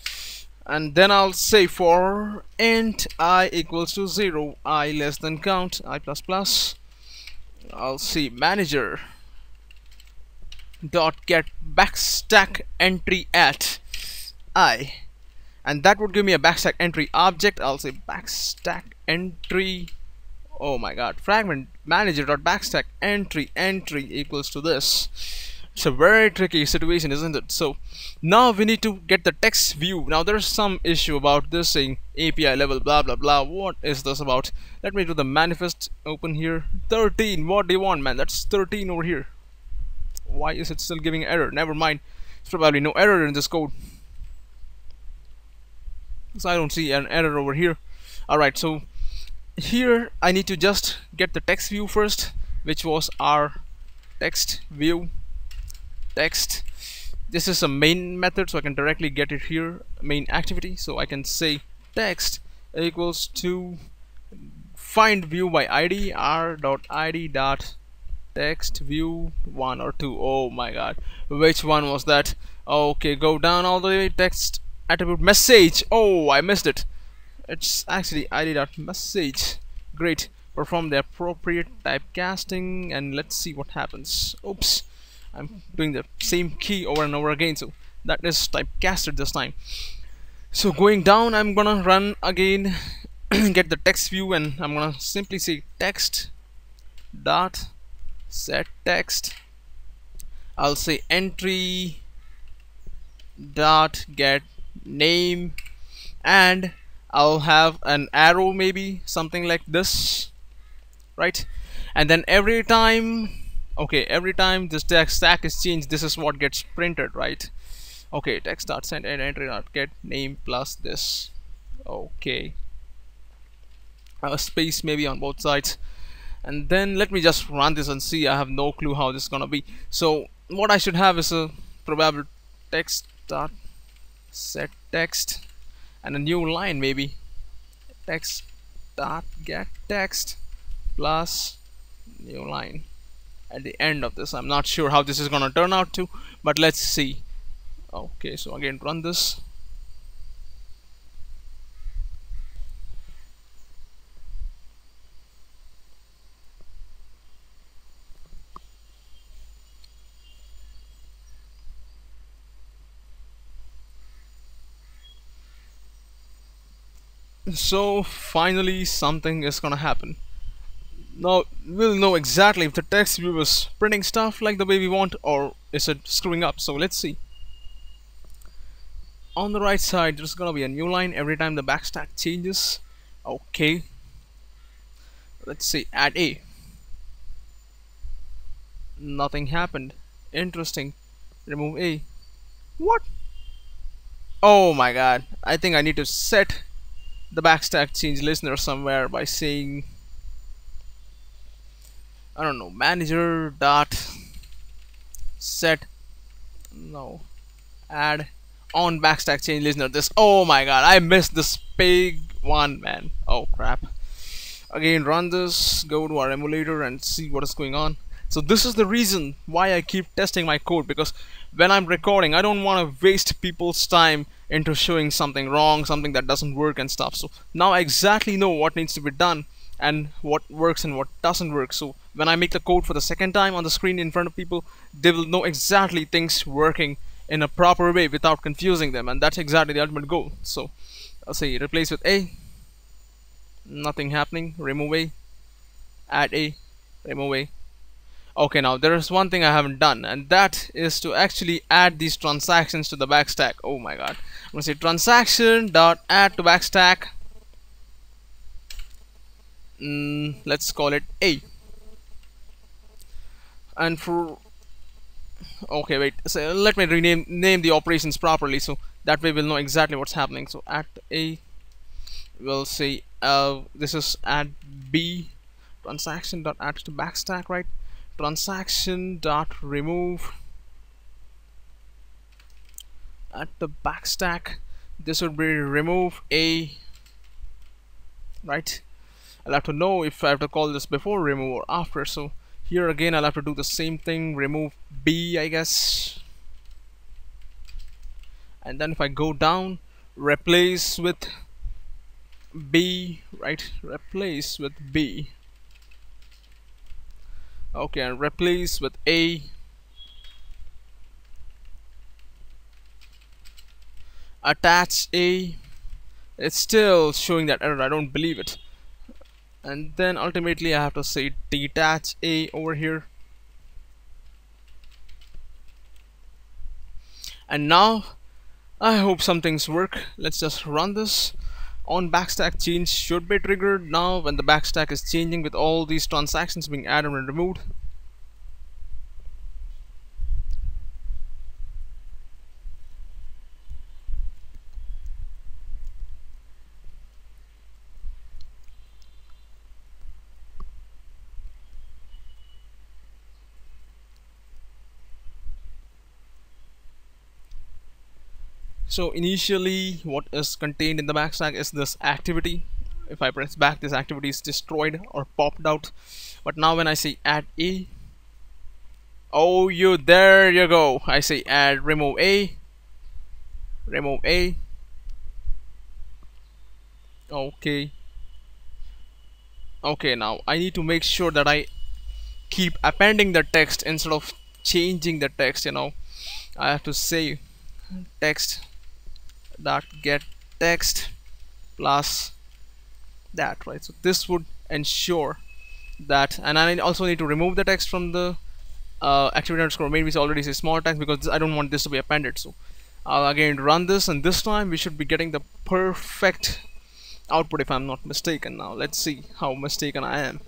A: and then I'll say for int I equals to 0, I less than count, I plus plus. I'll see manager dot get backstack entry at I, and that would give me a backstack entry object. I'll say backstack entry, oh my god, fragment manager dot backstack entry equals to this. It's a very tricky situation, isn't it? So now we need to get the text view. Now there's some issue about this saying API level blah blah blah. What is this about? Let me do the manifest, open here. 13, what do you want, man? That's 13 over here. Why is it still giving error? Never mind, there's probably no error in this code, so I don't see an error over here. Alright, so here I need to just get the text view first, which was our text view text. This is a main method, so I can directly get it here, main activity. So I can say text equals to find view by id, r.id dot text view 1 or 2. Oh my god, which one was that? Okay, go down all the way, text attribute message. Oh, I missed it. It's actually id dot message. Great, perform the appropriate typecasting and let's see what happens. Oops, I'm doing the same key over and over again, so that is typecasted this time. So going down, I'm gonna run again get the text view, and I'm gonna simply say text dot set text. I'll say entry dot get name, and I'll have an arrow, maybe something like this, right? And then every time, okay, every time this text stack is changed, this is what gets printed, right? Okay, text dot send and entry dot get name plus this. Okay, a space maybe on both sides. And then let me just run this and see. I have no clue how this is gonna be. So what I should have is a probable text dot set text and a new line, maybe text dot get text plus new line at the end of this. I'm not sure how this is gonna turn out to, but let's see. Okay, so again run this. So finally something is gonna happen. Now we'll know exactly if the text view is printing stuff like the way we want, or is it screwing up. So let's see. On the right side there's gonna be a new line every time the backstack changes. Okay, let's see, add a. Nothing happened. Interesting. Remove a. What? Oh my god, I think I need to set the backstack change listener somewhere by saying, I don't know, manager dot set, no, add on backstack change listener. This, oh my god, I missed this big one, man. Oh crap. Again run this, go to our emulator and see what is going on. So this is the reason why I keep testing my code, because when I'm recording I don't want to waste people's time into showing something wrong, something that doesn't work and stuff. So now I exactly know what needs to be done and what works and what doesn't work. So when I make the code for the second time on the screen in front of people, they will know exactly things working in a proper way without confusing them, and that's exactly the ultimate goal. So I'll say replace with a. Nothing happening. Remove a. Add a. Remove a. Okay, now there is one thing I haven't done, and that is to actually add these transactions to the backstack. Oh my god. I'm gonna say transaction dot add to backstack. Let's call it a. And for, okay, wait, so let me name the operations properly, so that way we'll know exactly what's happening. So at a, we'll say this is add b, transaction dot add to backstack, right? Transaction dot remove at the backstack. This would be remove a, right? I'll have to know if I have to call this before remove or after. So here again I'll have to do the same thing, remove b, I guess. And then if I go down, replace with b, right? Replace with b. Okay, and replace with a. Attach a. It's still showing that error, I don't believe it. And then ultimately I have to say detach a over here. And now I hope some things work. Let's just run this. On backstack change should be triggered now when the backstack is changing with all these transactions being added and removed. So initially what is contained in the backstack is this activity. If I press back, this activity is destroyed or popped out. But now when I say add a, oh, there you go. I say add remove a, remove a. Okay. Okay, now I need to make sure that I keep appending the text instead of changing the text, you know. I have to say text dot get text plus that, right? So this would ensure that, and I also need to remove the text from the activity underscore main, which already says small text, because I don't want this to be appended. So I'll again run this, and this time we should be getting the perfect output if I'm not mistaken. Now let's see how mistaken I am.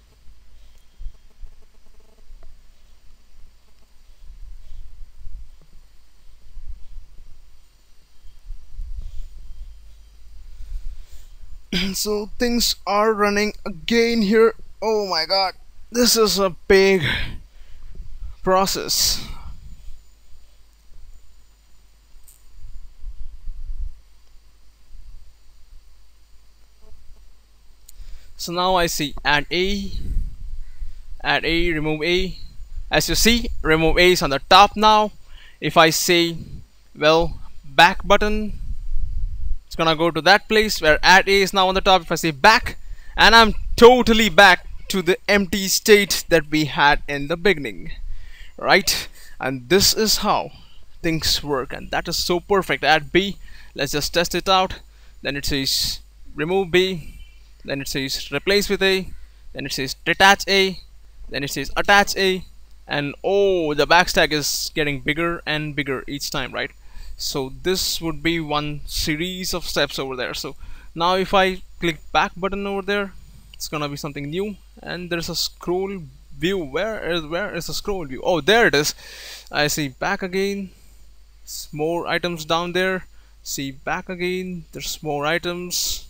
A: So things are running again here. Oh my god. this is a big process. So now I see add A, remove A. As you see, remove A is on the top now. If I say, well, back button, it's gonna go to that place where add A is now on the top. If I say back, and I'm totally back to the empty state that we had in the beginning, right? And this is how things work, and that is so perfect. Add B, let's just test it out. Then it says remove B, then it says replace with A, then it says detach A, then it says attach A, and oh, the backstack is getting bigger and bigger each time, right? So this would be one series of steps over there. So now if I click back button over there, it's gonna be something new, and there's a scroll view. Where is the scroll view? Oh, there it is. I see back again, more items down there. See back again, there's more items.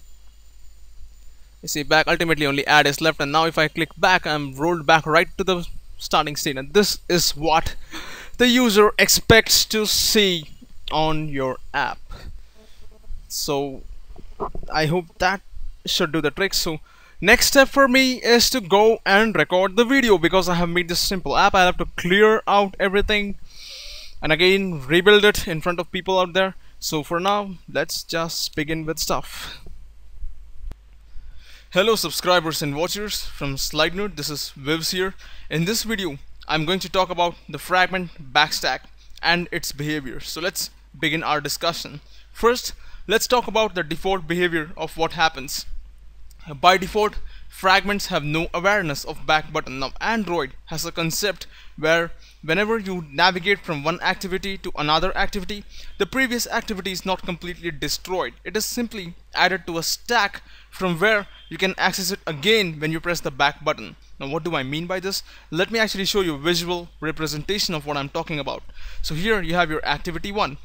A: You see back, ultimately only add is left, and now if I click back, I'm rolled back right to the starting state, and this is what the user expects to see on your app. So I hope that should do the trick. So next step for me is to go and record the video, because I have made this simple app. I have to clear out everything and again rebuild it in front of people out there. So for now, let's just begin with stuff. Hello subscribers and watchers from Slidenerd, this is Vivs here. In this video, I'm going to talk about the fragment backstack and its behavior. So let's begin our discussion. First, let's talk about the default behavior of what happens. By default, fragments have no awareness of back button. Now Android has a concept where whenever you navigate from one activity to another activity, the previous activity is not completely destroyed. It is simply added to a stack from where you can access it again when you press the back button. Now what do I mean by this? Let me actually show you a visual representation of what I'm talking about. So here you have your activity 1.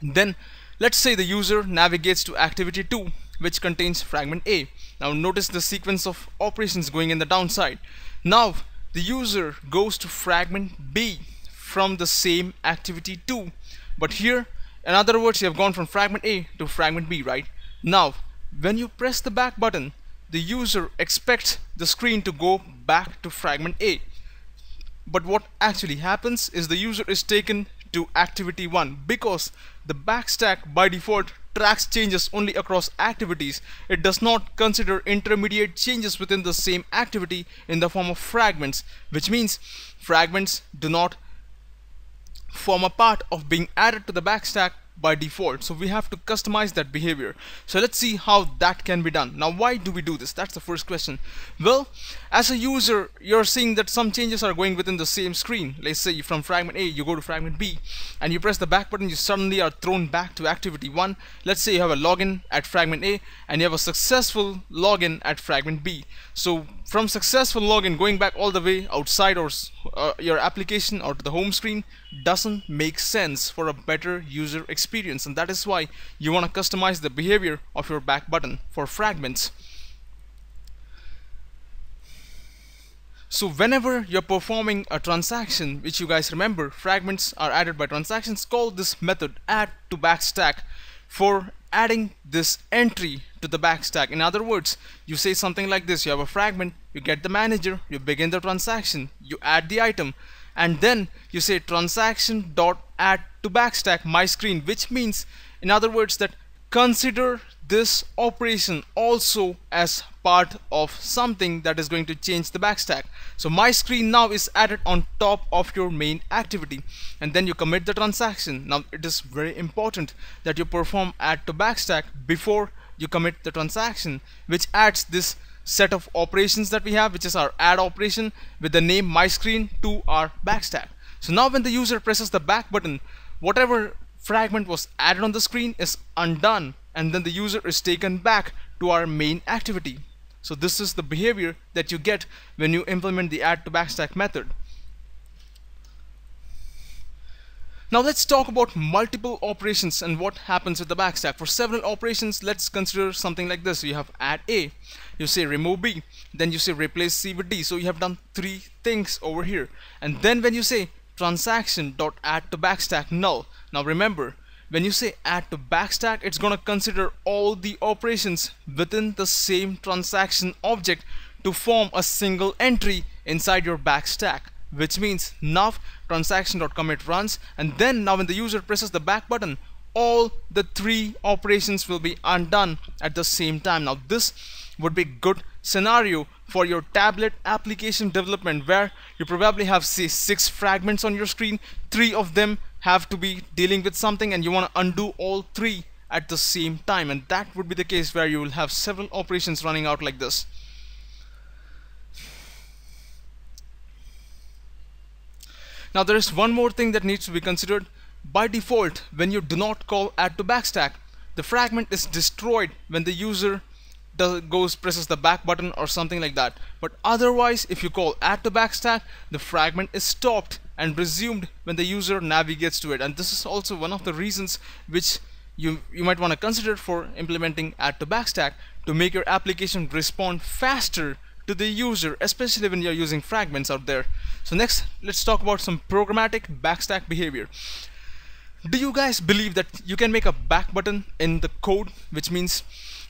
A: Then let's say the user navigates to activity 2, which contains fragment A. Now notice the sequence of operations going in the downside. Now the user goes to fragment B from the same activity 2, but here, in other words, you have gone from fragment A to fragment B, right? Now when you press the back button, the user expects the screen to go back to fragment A, but what actually happens is the user is taken to activity 1, because the backstack by default tracks changes only across activities. It does not consider intermediate changes within the same activity in the form of fragments, which means fragments do not form a part of being added to the backstack by default. So we have to customize that behavior. So let's see how that can be done. Now why do we do this? That's the first question. Well, as a user, you're seeing that some changes are going within the same screen. Let's say from fragment A you go to fragment B, and you press the back button, you suddenly are thrown back to activity 1. Let's say you have a login at fragment A and you have a successful login at fragment B. So from successful login, going back all the way outside or your application or to the home screen doesn't make sense for a better user experience, and that is why you want to customize the behavior of your back button for fragments. So whenever you're performing a transaction, which you guys remember, fragments are added by transactions, call this method add to backstack for adding this entry to the backstack. In other words, you say something like this: you have a fragment, you get the manager, you begin the transaction, you add the item, and then you say transaction dot add to backstack my screen, which means, in other words, that consider this operation also as part of something that is going to change the backstack. So my screen now is added on top of your main activity, and then you commit the transaction. Now it is very important that you perform add to backstack before you commit the transaction, which adds this set of operations that we have, which is our add operation with the name my screen, to our backstack. So now when the user presses the back button, whatever fragment was added on the screen is undone, and then the user is taken back to our main activity. So this is the behavior that you get when you implement the add to backstack method. Now let's talk about multiple operations and what happens with the backstack. For several operations, let's consider something like this. You have add A, you say remove B, then you say replace C with D. So you have done three things over here. And then when you say transaction.add to backstack null. Now remember, when you say add to backstack, it's gonna consider all the operations within the same transaction object to form a single entry inside your backstack. Which means now transaction.commit runs, and then now when the user presses the back button, all the three operations will be undone at the same time. Now this would be good scenario for your tablet application development, where you probably have, say, 6 fragments on your screen. 3 of them have to be dealing with something, and you want to undo all 3 at the same time, and that would be the case where you will have several operations running out like this. Now there is one more thing that needs to be considered. By default, when you do not call add to backstack, the fragment is destroyed when the user presses the back button or something like that. But otherwise, if you call add to backstack, the fragment is stopped and resumed when the user navigates to it. And this is also one of the reasons which you might want to consider for implementing add to backstack, to make your application respond faster to the user, especially when you're using fragments out there. So next, let's talk about some programmatic backstack behavior. Do you guys believe that you can make a back button in the code, which means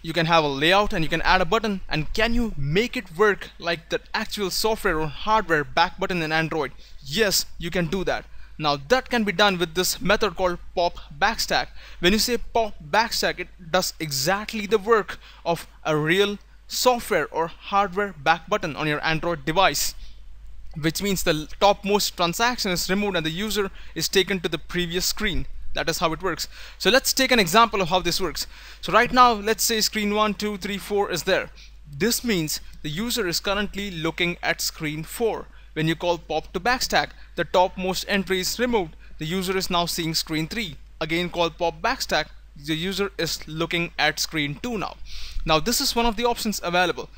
A: you can have a layout and you can add a button, and can you make it work like the actual software or hardware back button in Android? Yes, you can do that. Now that can be done with this method called pop backstack. When you say pop backstack, it does exactly the work of a real software or hardware back button on your Android device, which means the topmost transaction is removed and the user is taken to the previous screen. That is how it works. So let's take an example of how this works. So right now, let's say screen 1, 2, 3, 4 is there. This means the user is currently looking at screen 4. When you call pop to backstack, the topmost entry is removed. The user is now seeing screen 3. Again, call pop backstack, the user is looking at screen 2 now. Now this is one of the options available.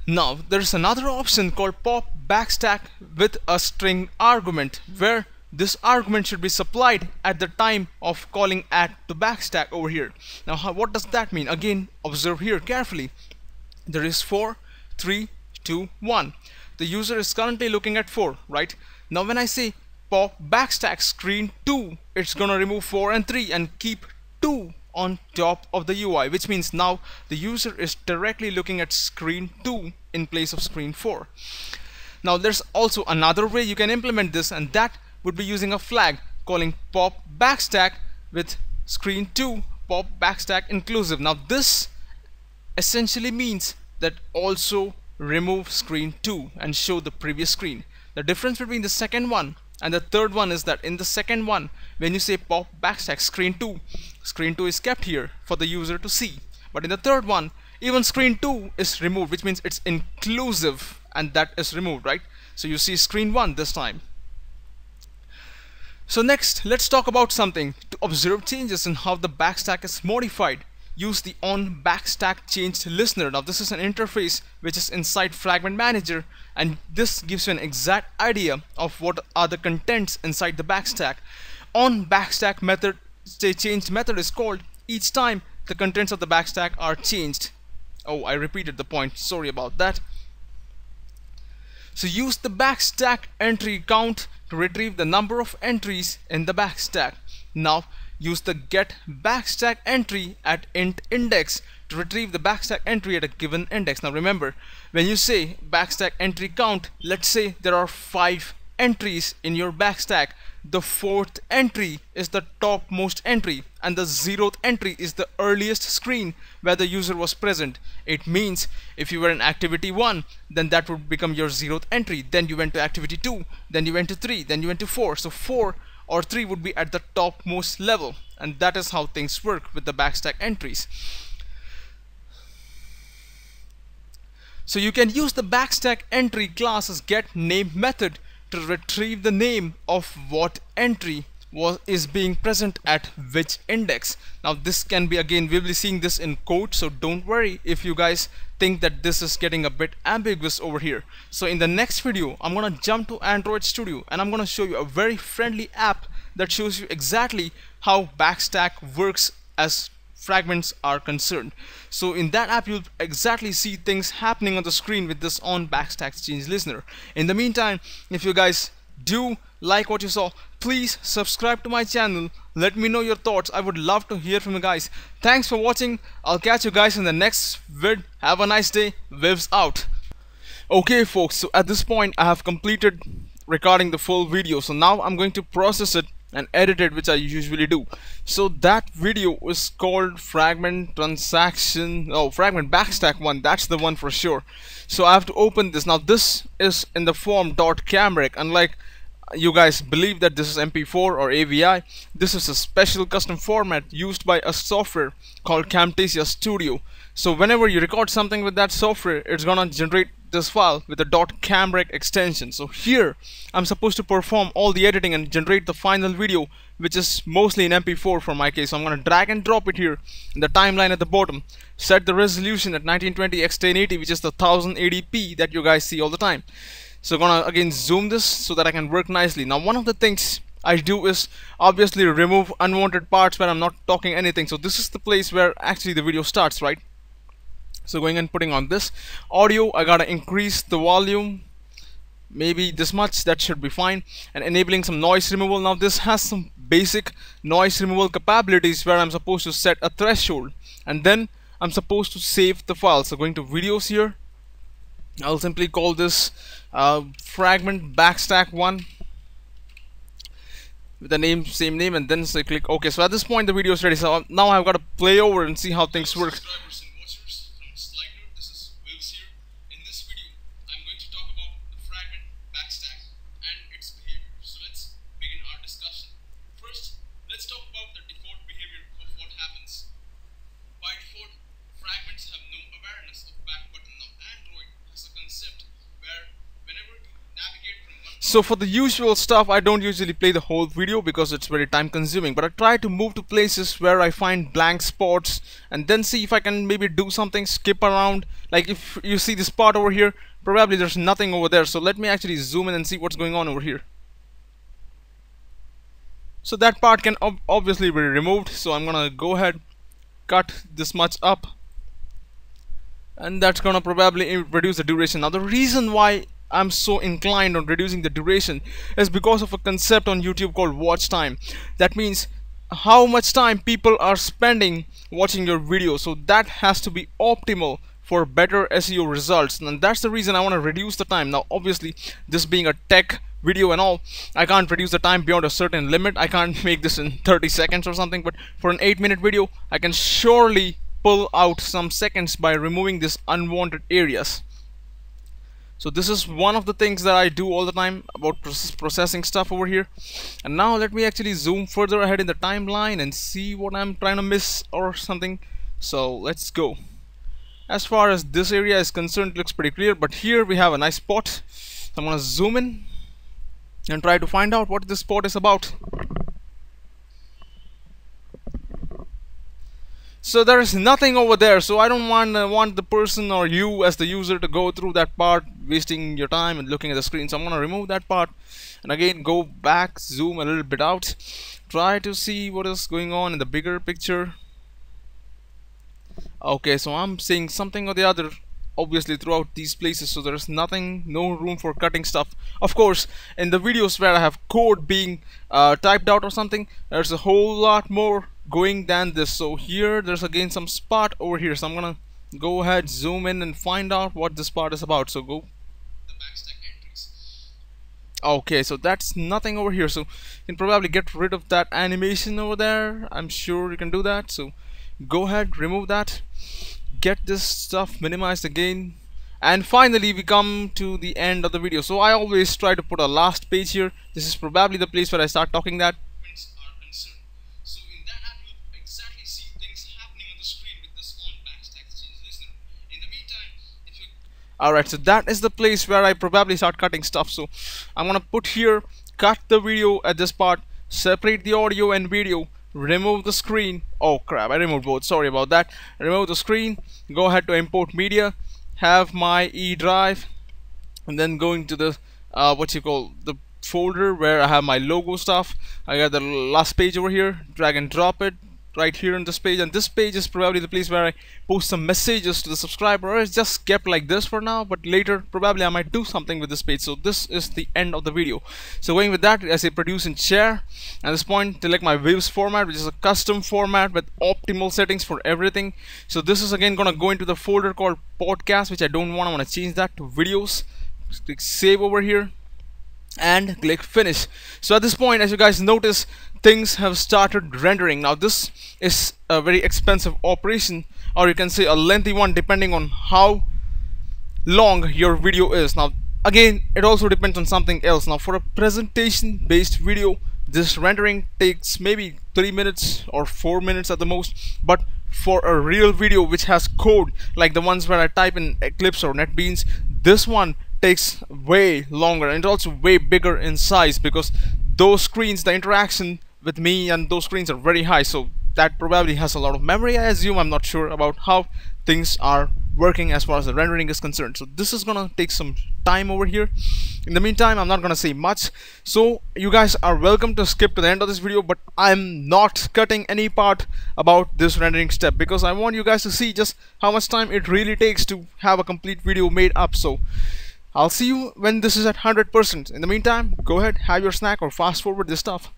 A: Now there is another option called pop backstack with a string argument, where this argument should be supplied at the time of calling add to backstack over here. Now what does that mean? Again, observe here carefully. There is 4, 3, 2, 1. The user is currently looking at 4, right? Now when I say pop backstack screen 2, it's gonna remove 4 and 3 and keep 2 on top of the UI, which means now the user is directly looking at screen 2 in place of screen 4. Now there's also another way you can implement this, and that would be using a flag calling pop backstack with screen 2 pop backstack inclusive. Now this essentially means that also remove screen 2 and show the previous screen. The difference between the second one and the third one is that in the second one, when you say pop backstack screen 2 is kept here for the user to see. But in the third one, even screen 2 is removed, which means it's inclusive, and that is removed, right? So you see screen 1 this time. So next, let's talk about something to observe changes in how the backstack is modified. Use the on backstack changed listener. Now this is an interface which is inside Fragment Manager, and this gives you an exact idea of what are the contents inside the backstack. On backstack method, changed method is called each time the contents of the backstack are changed. Oh, I repeated the point, sorry about that. So use the backstack entry count to retrieve the number of entries in the backstack. Now use the get backstack entry at int index to retrieve the backstack entry at a given index. Now remember, when you say backstack entry count, let's say there are 5 entries in your backstack. The 4th entry is the topmost entry, and the 0th entry is the earliest screen where the user was present. It means if you were in activity 1, then that would become your 0th entry. Then you went to activity 2, then you went to 3, then you went to 4. So 4 or 3 would be at the topmost level, and that is how things work with the backstack entries. So you can use the backstack entry class as get name method to retrieve the name of what entry is being present at which index. Now this can be, again, we'll be seeing this in code, so don't worry if you guys think that this is getting a bit ambiguous over here. So in the next video, I'm gonna jump to Android Studio and I'm gonna show you a very friendly app that shows you exactly how Backstack works as fragments are concerned. So in that app you'll exactly see things happening on the screen with this on Backstack Change Listener. In the meantime, if you guys do like what you saw, please subscribe to my channel. Let me know your thoughts. I would love to hear from you guys. Thanks for watching. I'll catch you guys in the next vid. Have a nice day. Vivs out. Okay folks, so at this point I have completed recording the full video, so now I'm going to process it and edit it, which I usually do. So that video is called fragment backstack one. That's the one for sure. So I have to open this. Now this is in the form .camrec. Unlike you guys believe that this is MP4 or AVI, this is a special custom format used by a software called Camtasia Studio. So whenever you record something with that software, it's gonna generate this file with a .camrec extension. So here I'm supposed to perform all the editing and generate the final video, which is mostly in MP4 for my case. So I'm gonna drag and drop it here in the timeline at the bottom, set the resolution at 1920 x 1080, which is the 1080p that you guys see all the time. So gonna again zoom this so that I can work nicely. Now one of the things I do is obviously remove unwanted parts where I'm not talking anything. So this is the place where actually the video starts, right? So going and putting on this audio, I gotta increase the volume maybe this much, that should be fine, and enabling some noise removal. Now this has some basic noise removal capabilities where I'm supposed to set a threshold and then I'm supposed to save the file. So going to videos here, I'll simply call this fragment backstack one with the name, same name, and then say click OK. So at this point the video is ready. So now I've got to play over and see how things work. This is Wills here. In this video I'm going to talk about the fragment backstack and its behavior. So let's begin our discussion. First, let's talk about the default behavior of what happens. By default, fragments have no awareness of back button. Now Android has a concept where whenever you navigate from one. So for the usual stuff, I don't usually play the whole video because it's very time consuming, but I try to move to places where I find blank spots and then see if I can maybe do something, skip around. Like if you see this spot over here, probably there's nothing over there. So let me actually zoom in and see what's going on over here. So that part can obviously be removed. So I'm gonna go ahead, cut this much up, and that's gonna probably reduce the duration. Now the reason why I'm so inclined on reducing the duration is because of a concept on YouTube called watch time. That means how much time people are spending watching your video. So that has to be optimal for better SEO results, and that's the reason I want to reduce the time. Now obviously this being a tech video and all, I can't reduce the time beyond a certain limit. I can't make this in 30 seconds or something, but for an 8-minute video I can surely pull out some seconds by removing these unwanted areas. So this is one of the things that I do all the time about processing stuff over here. And now let me actually zoom further ahead in the timeline and see what I'm trying to miss or something. So let's go. As far as this area is concerned, it looks pretty clear, but here we have a nice spot. So I'm gonna zoom in and try to find out what this spot is about. So there is nothing over there, so I don't want the person or you as the user to go through that part, wasting your time and looking at the screen. So I'm gonna remove that part and again go back, zoom a little bit out, try to see what is going on in the bigger picture. Okay, so I'm seeing something or the other obviously throughout these places, so there's nothing, no room for cutting stuff. Of course, in the videos where I have code being typed out or something, there's a whole lot more going than this. So here there's again some spot over here, so I'm gonna go ahead, zoom in and find out what this part is about. So go the backstack entries. Okay, so that's nothing over here, so you can probably get rid of that animation over there. I'm sure you can do that, so go ahead, remove that, get this stuff minimized again, and finally we come to the end of the video. So I always try to put a last page here. This is probably the place where I start talking that are concerned. So in that app you exactly see things happening on the screen with this on backstack change listener. In the meantime, if you alright, so that is the place where I probably start cutting stuff. So I'm gonna put here, cut the video at this part, separate the audio and video, remove the screen. Oh crap, I removed both, sorry about that. Remove the screen, go ahead to import media, have my E drive, and then going to the what you call the folder where I have my logo stuff. I got the last page over here, drag and drop it right here on this page, and this page is probably the place where I post some messages to the subscriber, or it's just kept like this for now, but later probably I might do something with this page. So this is the end of the video. So going with that, I say produce and share. At this point, select my views format, which is a custom format with optimal settings for everything. So this is again gonna go into the folder called podcast, which I don't want. I want to change that to videos. Just click save over here and click finish. So at this point, as you guys notice, things have started rendering. Now this is a very expensive operation, or you can say a lengthy one, depending on how long your video is. Now again, it also depends on something else. Now for a presentation based video, this rendering takes maybe 3 minutes or 4 minutes at the most, but for a real video which has code like the ones where I type in Eclipse or NetBeans, this one takes way longer, and it's also way bigger in size, because those screens, the interaction with me and those screens are very high, so that probably has a lot of memory, I assume. I'm not sure about how things are working as far as the rendering is concerned. So this is gonna take some time over here. In the meantime, I'm not gonna say much, so you guys are welcome to skip to the end of this video, but I'm not cutting any part about this rendering step, because I want you guys to see just how much time it really takes to have a complete video made up. So I'll see you when this is at 100%. In the meantime, go ahead, have your snack, or fast forward this stuff.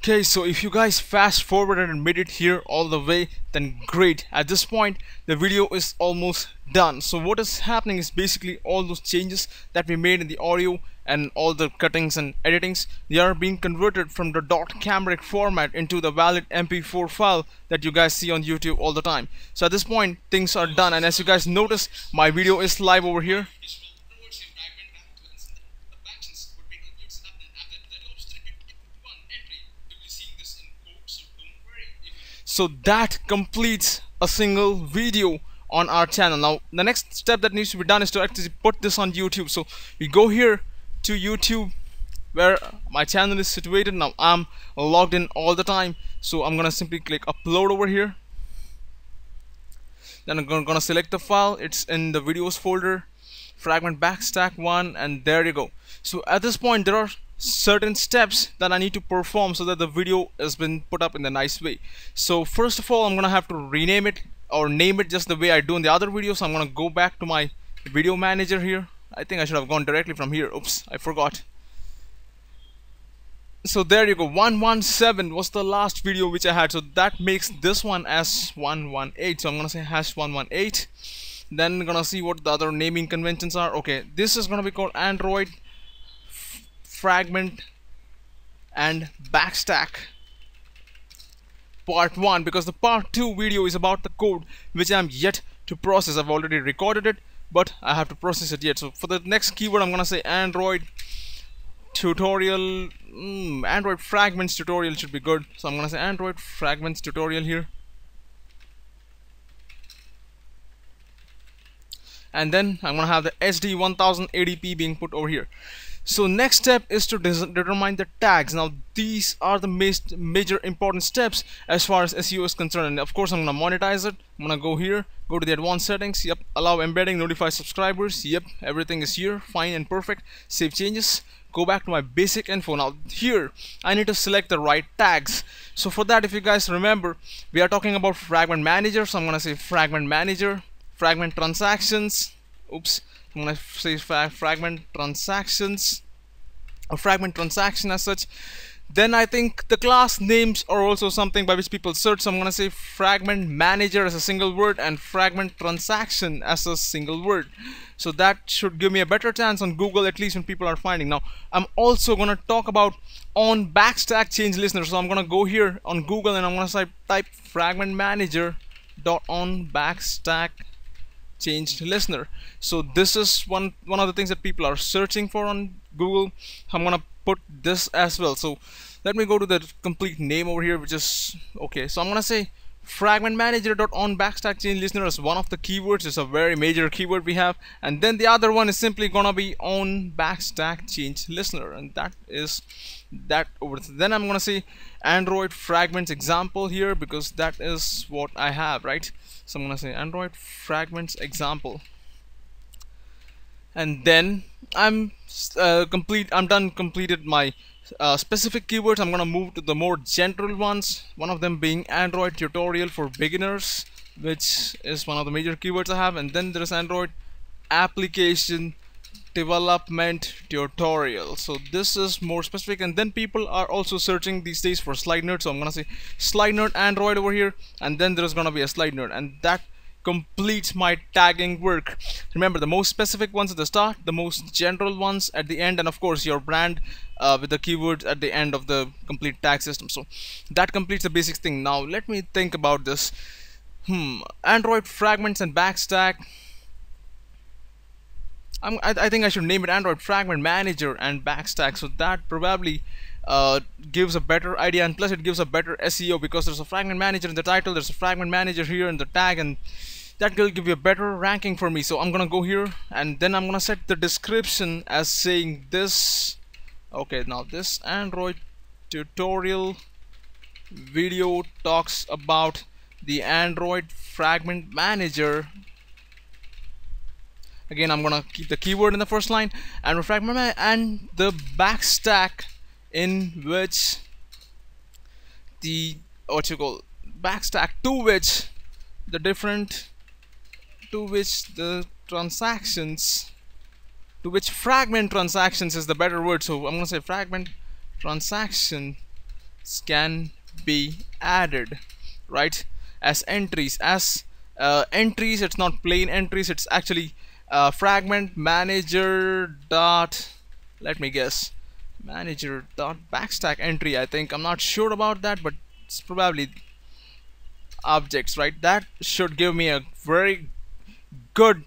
A: Okay, so if you guys fast forwarded and made it here all the way, then great. At this point, the video is almost done. So what is happening is basically all those changes that we made in the audio and all the cuttings and editings, they are being converted from the .cameric format into the valid MP4 file that you guys see on YouTube all the time. So at this point, things are done, and as you guys notice, my video is live over here. So that completes a single video on our channel. Now the next step that needs to be done is to actually put this on YouTube. So we go here to YouTube where my channel is situated. Now I'm logged in all the time, so I'm gonna simply click upload over here. Then I'm gonna select the file. It's in the videos folder, fragment backstack 1, and there you go. So at this point there are certain steps that I need to perform so that the video has been put up in a nice way. So first of all, I'm gonna have to rename it or name it just the way I do in the other videos. So I'm gonna go back to my video manager here. I think I should have gone directly from here. Oops, I forgot. So there you go, 117 was the last video which I had, so that makes this one as 118. So I'm gonna say hash 118. Then I'm gonna see what the other naming conventions are. Okay, this is gonna be called Android fragment and backstack part 1, because the part 2 video is about the code which I'm yet to process. I've already recorded it, but I have to process it yet. So for the next keyword, I'm gonna say Android tutorial. Android fragments tutorial should be good, so I'm gonna say Android fragments tutorial here. And then I'm gonna have the SD 1080p being put over here. So next step is to determine the tags. Now these are the major important steps as far as SEO is concerned, and of course I'm gonna monetize it. I'm gonna go here, go to the advanced settings, yep, allow embedding, notify subscribers, yep, everything is here, fine and perfect. Save changes, go back to my basic info. Now here I need to select the right tags. So for that, if you guys remember, we are talking about fragment manager, so I'm gonna say fragment manager, fragment transactions, oops, I'm gonna say fragment transactions or fragment transaction as such. Then I think the class names are also something by which people search, so I'm gonna say fragment manager as a single word and fragment transaction as a single word. So that should give me a better chance on Google, at least when people are finding. Now I'm also gonna talk about on backstack change listener, so I'm gonna go here on Google and I'm gonna type fragment manager dot on backstack changed listener. So this is one of the things that people are searching for on Google. I'm gonna put this as well. So let me go to the complete name over here, which is okay. So I'm gonna say fragment manager dot on backstack change listener as one of the keywords. It's a very major keyword we have, and then the other one is simply gonna be on backstack change listener, and that is that over. Then I'm gonna say Android fragments example here, because that is what I have, right? So I'm gonna say Android fragments example, and then I'm completed my specific keywords. I'm gonna move to the more general ones, one of them being Android tutorial for beginners, which is one of the major keywords I have. And then there is Android application development tutorial, so this is more specific. And then people are also searching these days for Slidenerd, so I'm gonna say Slidenerd Android over here, and then there's gonna be a Slidenerd, and that completes my tagging work. Remember, the most specific ones at the start, the most general ones at the end, and of course your brand with the keywords at the end of the complete tag system. So that completes the basic thing. Now let me think about this. Android fragments and backstack. I think I should name it Android fragment manager and backstack, so that probably gives a better idea, and plus it gives a better SEO, because there's a fragment manager in the title, there's a fragment manager here in the tag, and that will give you a better ranking for me. So I'm gonna go here, and then I'm gonna set the description as saying this. Okay, now this Android tutorial video talks about the Android fragment manager. Again, I'm gonna keep the keyword in the first line, and fragment and the backstack, in which the backstack to which fragment transactions is the better word. So I'm gonna say fragment transaction can be added, right, as entries. As entries, it's not plain entries, it's actually fragment manager dot, let me guess, manager dot backstack entry. I think, I'm not sure about that, but it's probably objects, right? That should give me a very good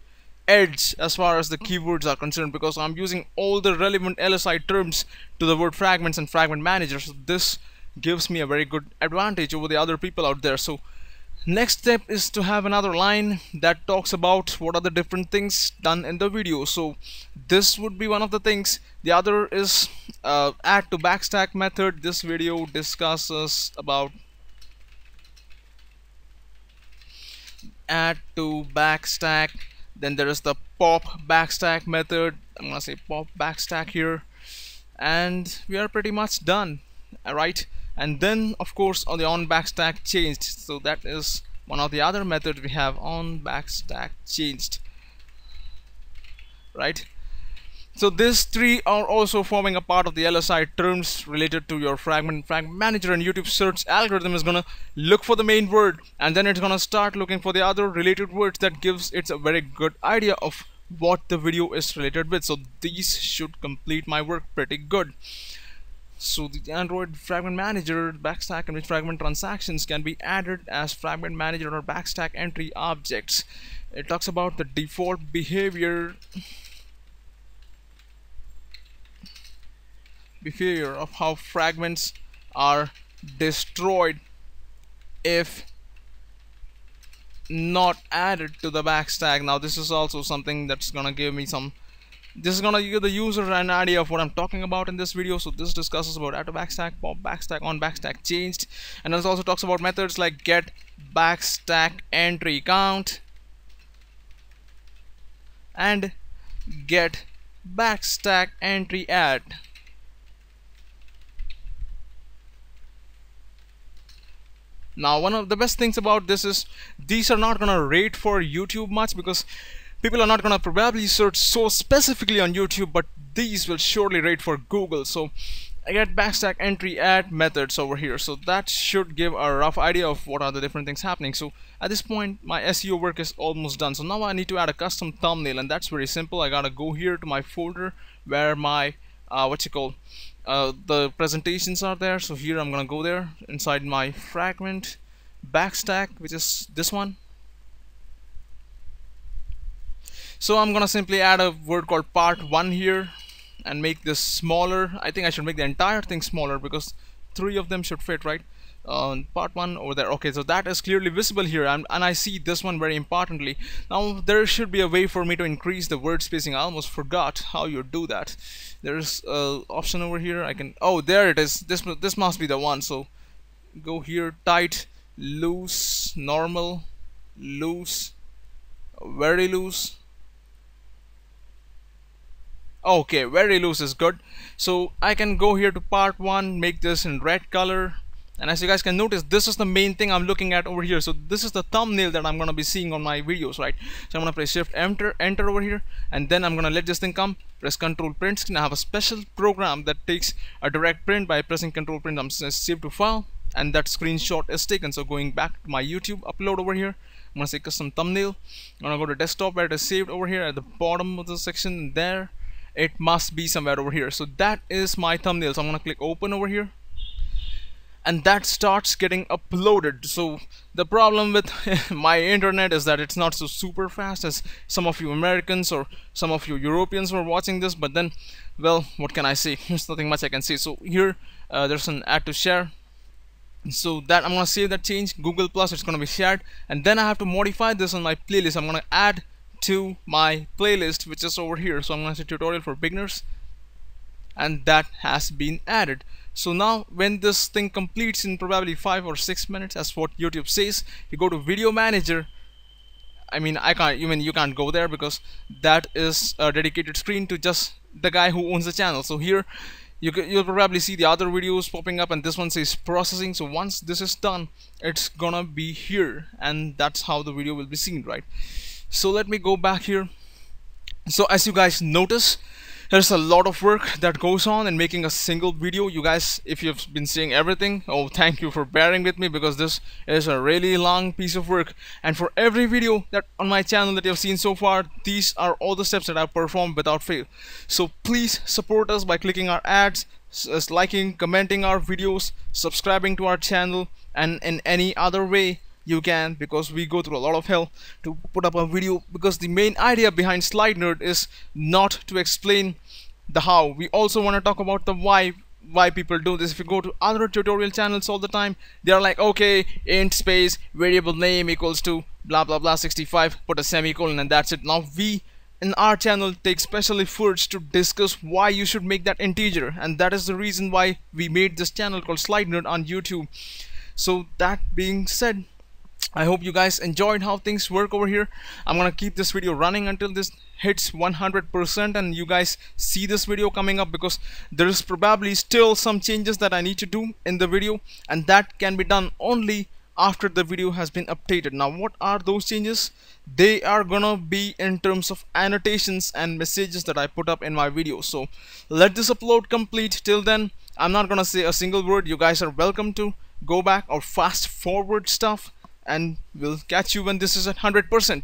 A: edge as far as the keywords are concerned, because I'm using all the relevant LSI terms to the word fragments and fragment manager. So this gives me a very good advantage over the other people out there. So next step is to have another line that talks about what are the different things done in the video. So this would be one of the things. The other is add to backstack method. This video discusses about add to backstack. Then there is the pop backstack method. I'm gonna say pop backstack here, and we are pretty much done. Alright, and then of course on the on backstack changed. So that is one of the other methods we have, on backstack changed, right? So these three are also forming a part of the LSI terms related to your fragment manager, and YouTube search algorithm is gonna look for the main word, and then it's gonna start looking for the other related words. That gives it a very good idea of what the video is related with. So these should complete my work pretty good. So the Android fragment manager backstack in which fragment transactions can be added as fragment manager or backstack entry objects. It talks about the default behavior of how fragments are destroyed if not added to the backstack. Now this is also something that's gonna give me some, this is gonna give the user an idea of what I'm talking about in this video. So this discusses about add to backstack, pop backstack, on backstack changed, and this also talks about methods like get backstack entry count and get backstack entry add. Now one of the best things about this is these are not gonna rate for YouTube much, because people are not gonna probably search so specifically on YouTube, but these will surely rate for Google. So I get backstack entry add methods over here, so that should give a rough idea of what are the different things happening. So at this point my SEO work is almost done. So now I need to add a custom thumbnail, and that's very simple. I gotta go here to my folder where my the presentations are there. So here I'm gonna go there inside my fragment backstack, which is this one. So I'm gonna simply add a word called part 1 here and make this smaller. I think I should make the entire thing smaller because 3 of them should fit, right? Part 1 over there. Okay, so that is clearly visible here, and I see this one very importantly. Now there should be a way for me to increase the word spacing. I almost forgot how you do that. There's an option over here. I can, oh, there it is. This must be the one. So go here, tight, loose, normal, loose, very loose. Okay, very loose is good. So I can go here to part 1, make this in red color, and as you guys can notice, this is the main thing I'm looking at over here. So this is the thumbnail that I'm gonna be seeing on my videos, right? So I'm gonna press shift enter over here, and then I'm gonna let this thing come, press control print screen. I have a special program that takes a direct print. By pressing control print, I'm save to file, and that screenshot is taken. So going back to my YouTube upload over here, I'm gonna say custom thumbnail. I'm gonna go to desktop where it is saved over here at the bottom of the section. There it must be somewhere over here. So that is my thumbnail. So I'm gonna click open over here, and that starts getting uploaded. So the problem with my internet is that it's not so super fast as some of you Americans or some of you Europeans were watching this. But then, well, what can I say? There's nothing much I can say. So here there's an add to share. So that I'm gonna save that change, Google Plus, it's gonna be shared, and then I have to modify this on my playlist. I'm gonna add to my playlist, which is over here. So I'm gonna say tutorial for beginners, and that has been added. So now when this thing completes in probably 5 or 6 minutes, as what YouTube says, you go to video manager. I mean, you can't go there because that is a dedicated screen to just the guy who owns the channel. So here you'll probably see the other videos popping up, and this one says processing. So once this is done, it's gonna be here, and that's how the video will be seen, right? So let me go back here. So as you guys notice, There's a lot of work that goes on in making a single video. You guys, if you've been seeing everything, oh, thank you for bearing with me, because this is a really long piece of work. And for every video that on my channel that you've seen so far, these are all the steps that I've performed without fail. So please support us by clicking our ads, liking, commenting our videos, subscribing to our channel, and in any other way you can, because we go through a lot of hell to put up a video, because the main idea behind Slidenerd is not to explain the how. We also want to talk about the why people do this. If you go to other tutorial channels all the time, they are like, okay, int space variable name equals to blah blah blah 65, put a semicolon, and that's it. Now we in our channel take special efforts to discuss why you should make that integer, and that is the reason why we made this channel called Slidenerd on YouTube. So that being said, I hope you guys enjoyed how things work over here. I'm gonna keep this video running until this hits 100% and you guys see this video coming up, because there is probably still some changes that I need to do in the video, and that can be done only after the video has been updated. Now what are those changes? They are gonna be in terms of annotations and messages that I put up in my video. So let this upload complete. Till then, I'm not gonna say a single word. You guys are welcome to go back or fast forward stuff, and we'll catch you when this is at 100%.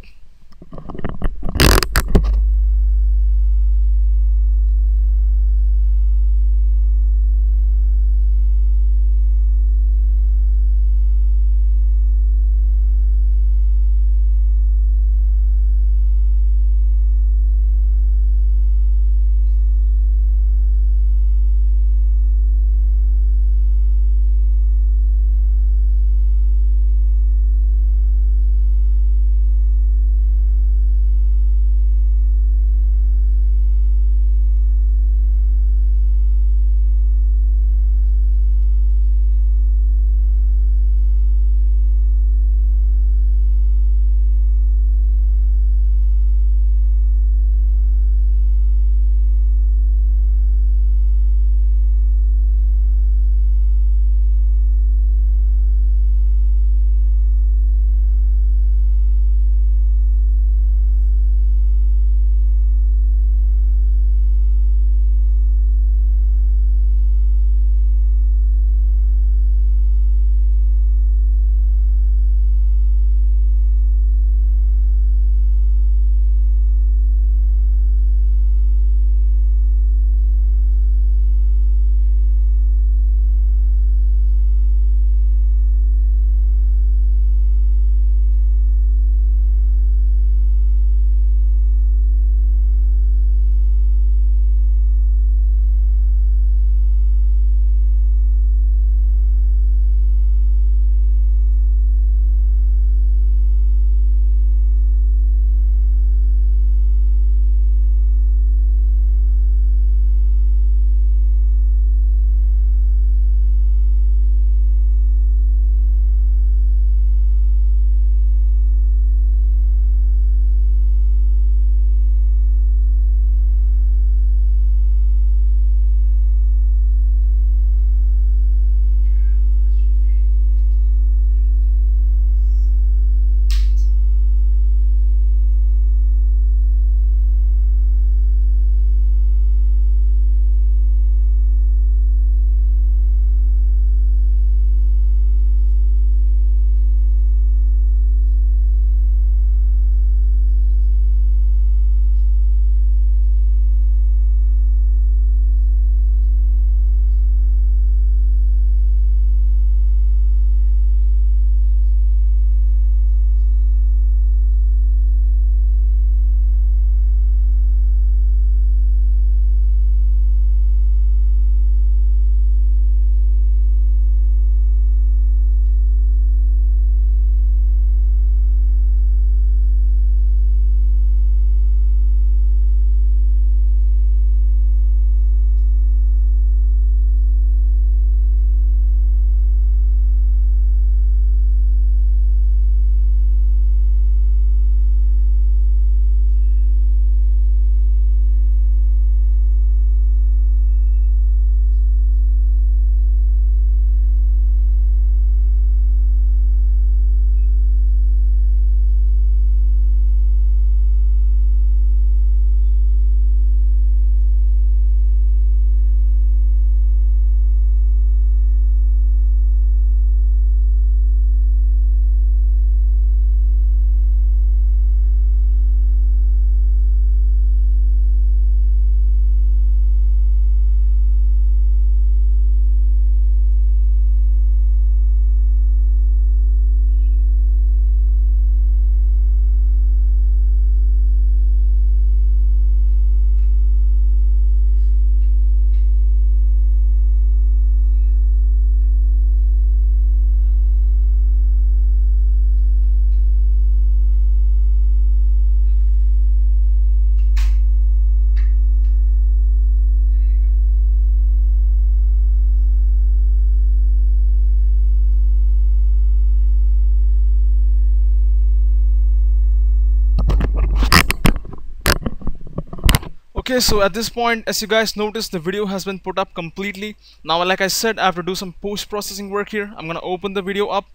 A: Okay, so at this point, as you guys notice, the video has been put up completely. Now, like I said, I have to do some post-processing work here. I'm gonna open the video up,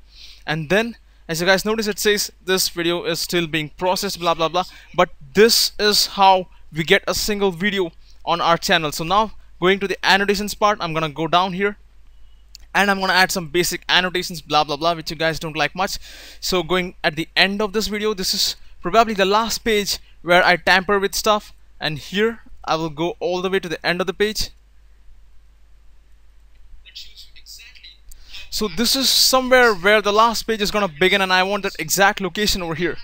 A: and then, as you guys notice, it says this video is still being processed, blah blah blah. But this is how we get a single video on our channel. So now, going to the annotations part, I'm gonna go down here, and I'm gonna add some basic annotations, blah blah blah, which you guys don't like much. So going at the end of this video, this is probably the last page where I tamper with stuff, and here I will go all the way to the end of the page. So this is somewhere where the last page is gonna begin, and I want that exact location over here.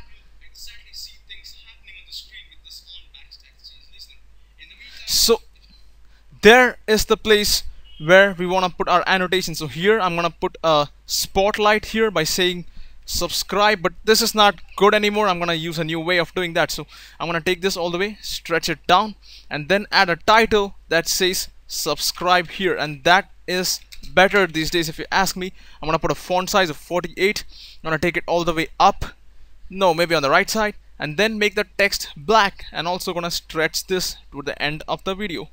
A: So there is the place where we want to put our annotation. So here I'm gonna put a spotlight here by saying subscribe, but this is not good anymore. I'm gonna use a new way of doing that. So I'm gonna take this all the way, stretch it down, and then add a title that says subscribe here, and that is better these days if you ask me. I'm gonna put a font size of 48. I'm gonna take it all the way up, no, maybe on the right side, and then make the text black, and also gonna stretch this to the end of the video.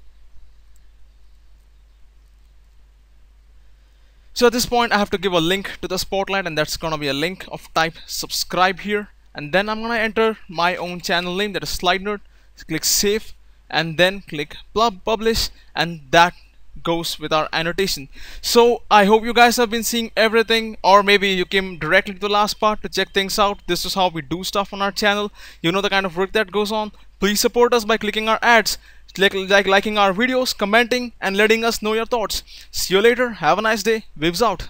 A: So at this point, I have to give a link to the spotlight, and that's gonna be a link of type subscribe here, and then I'm gonna enter my own channel name, that is Slidenerd. Click save, and then click publish, and that goes with our annotation. So I hope you guys have been seeing everything, or maybe you came directly to the last part to check things out. This is how we do stuff on our channel. You know the kind of work that goes on. Please support us by clicking our ads, liking our videos, commenting, and letting us know your thoughts. See you later. Have a nice day. Vibs out.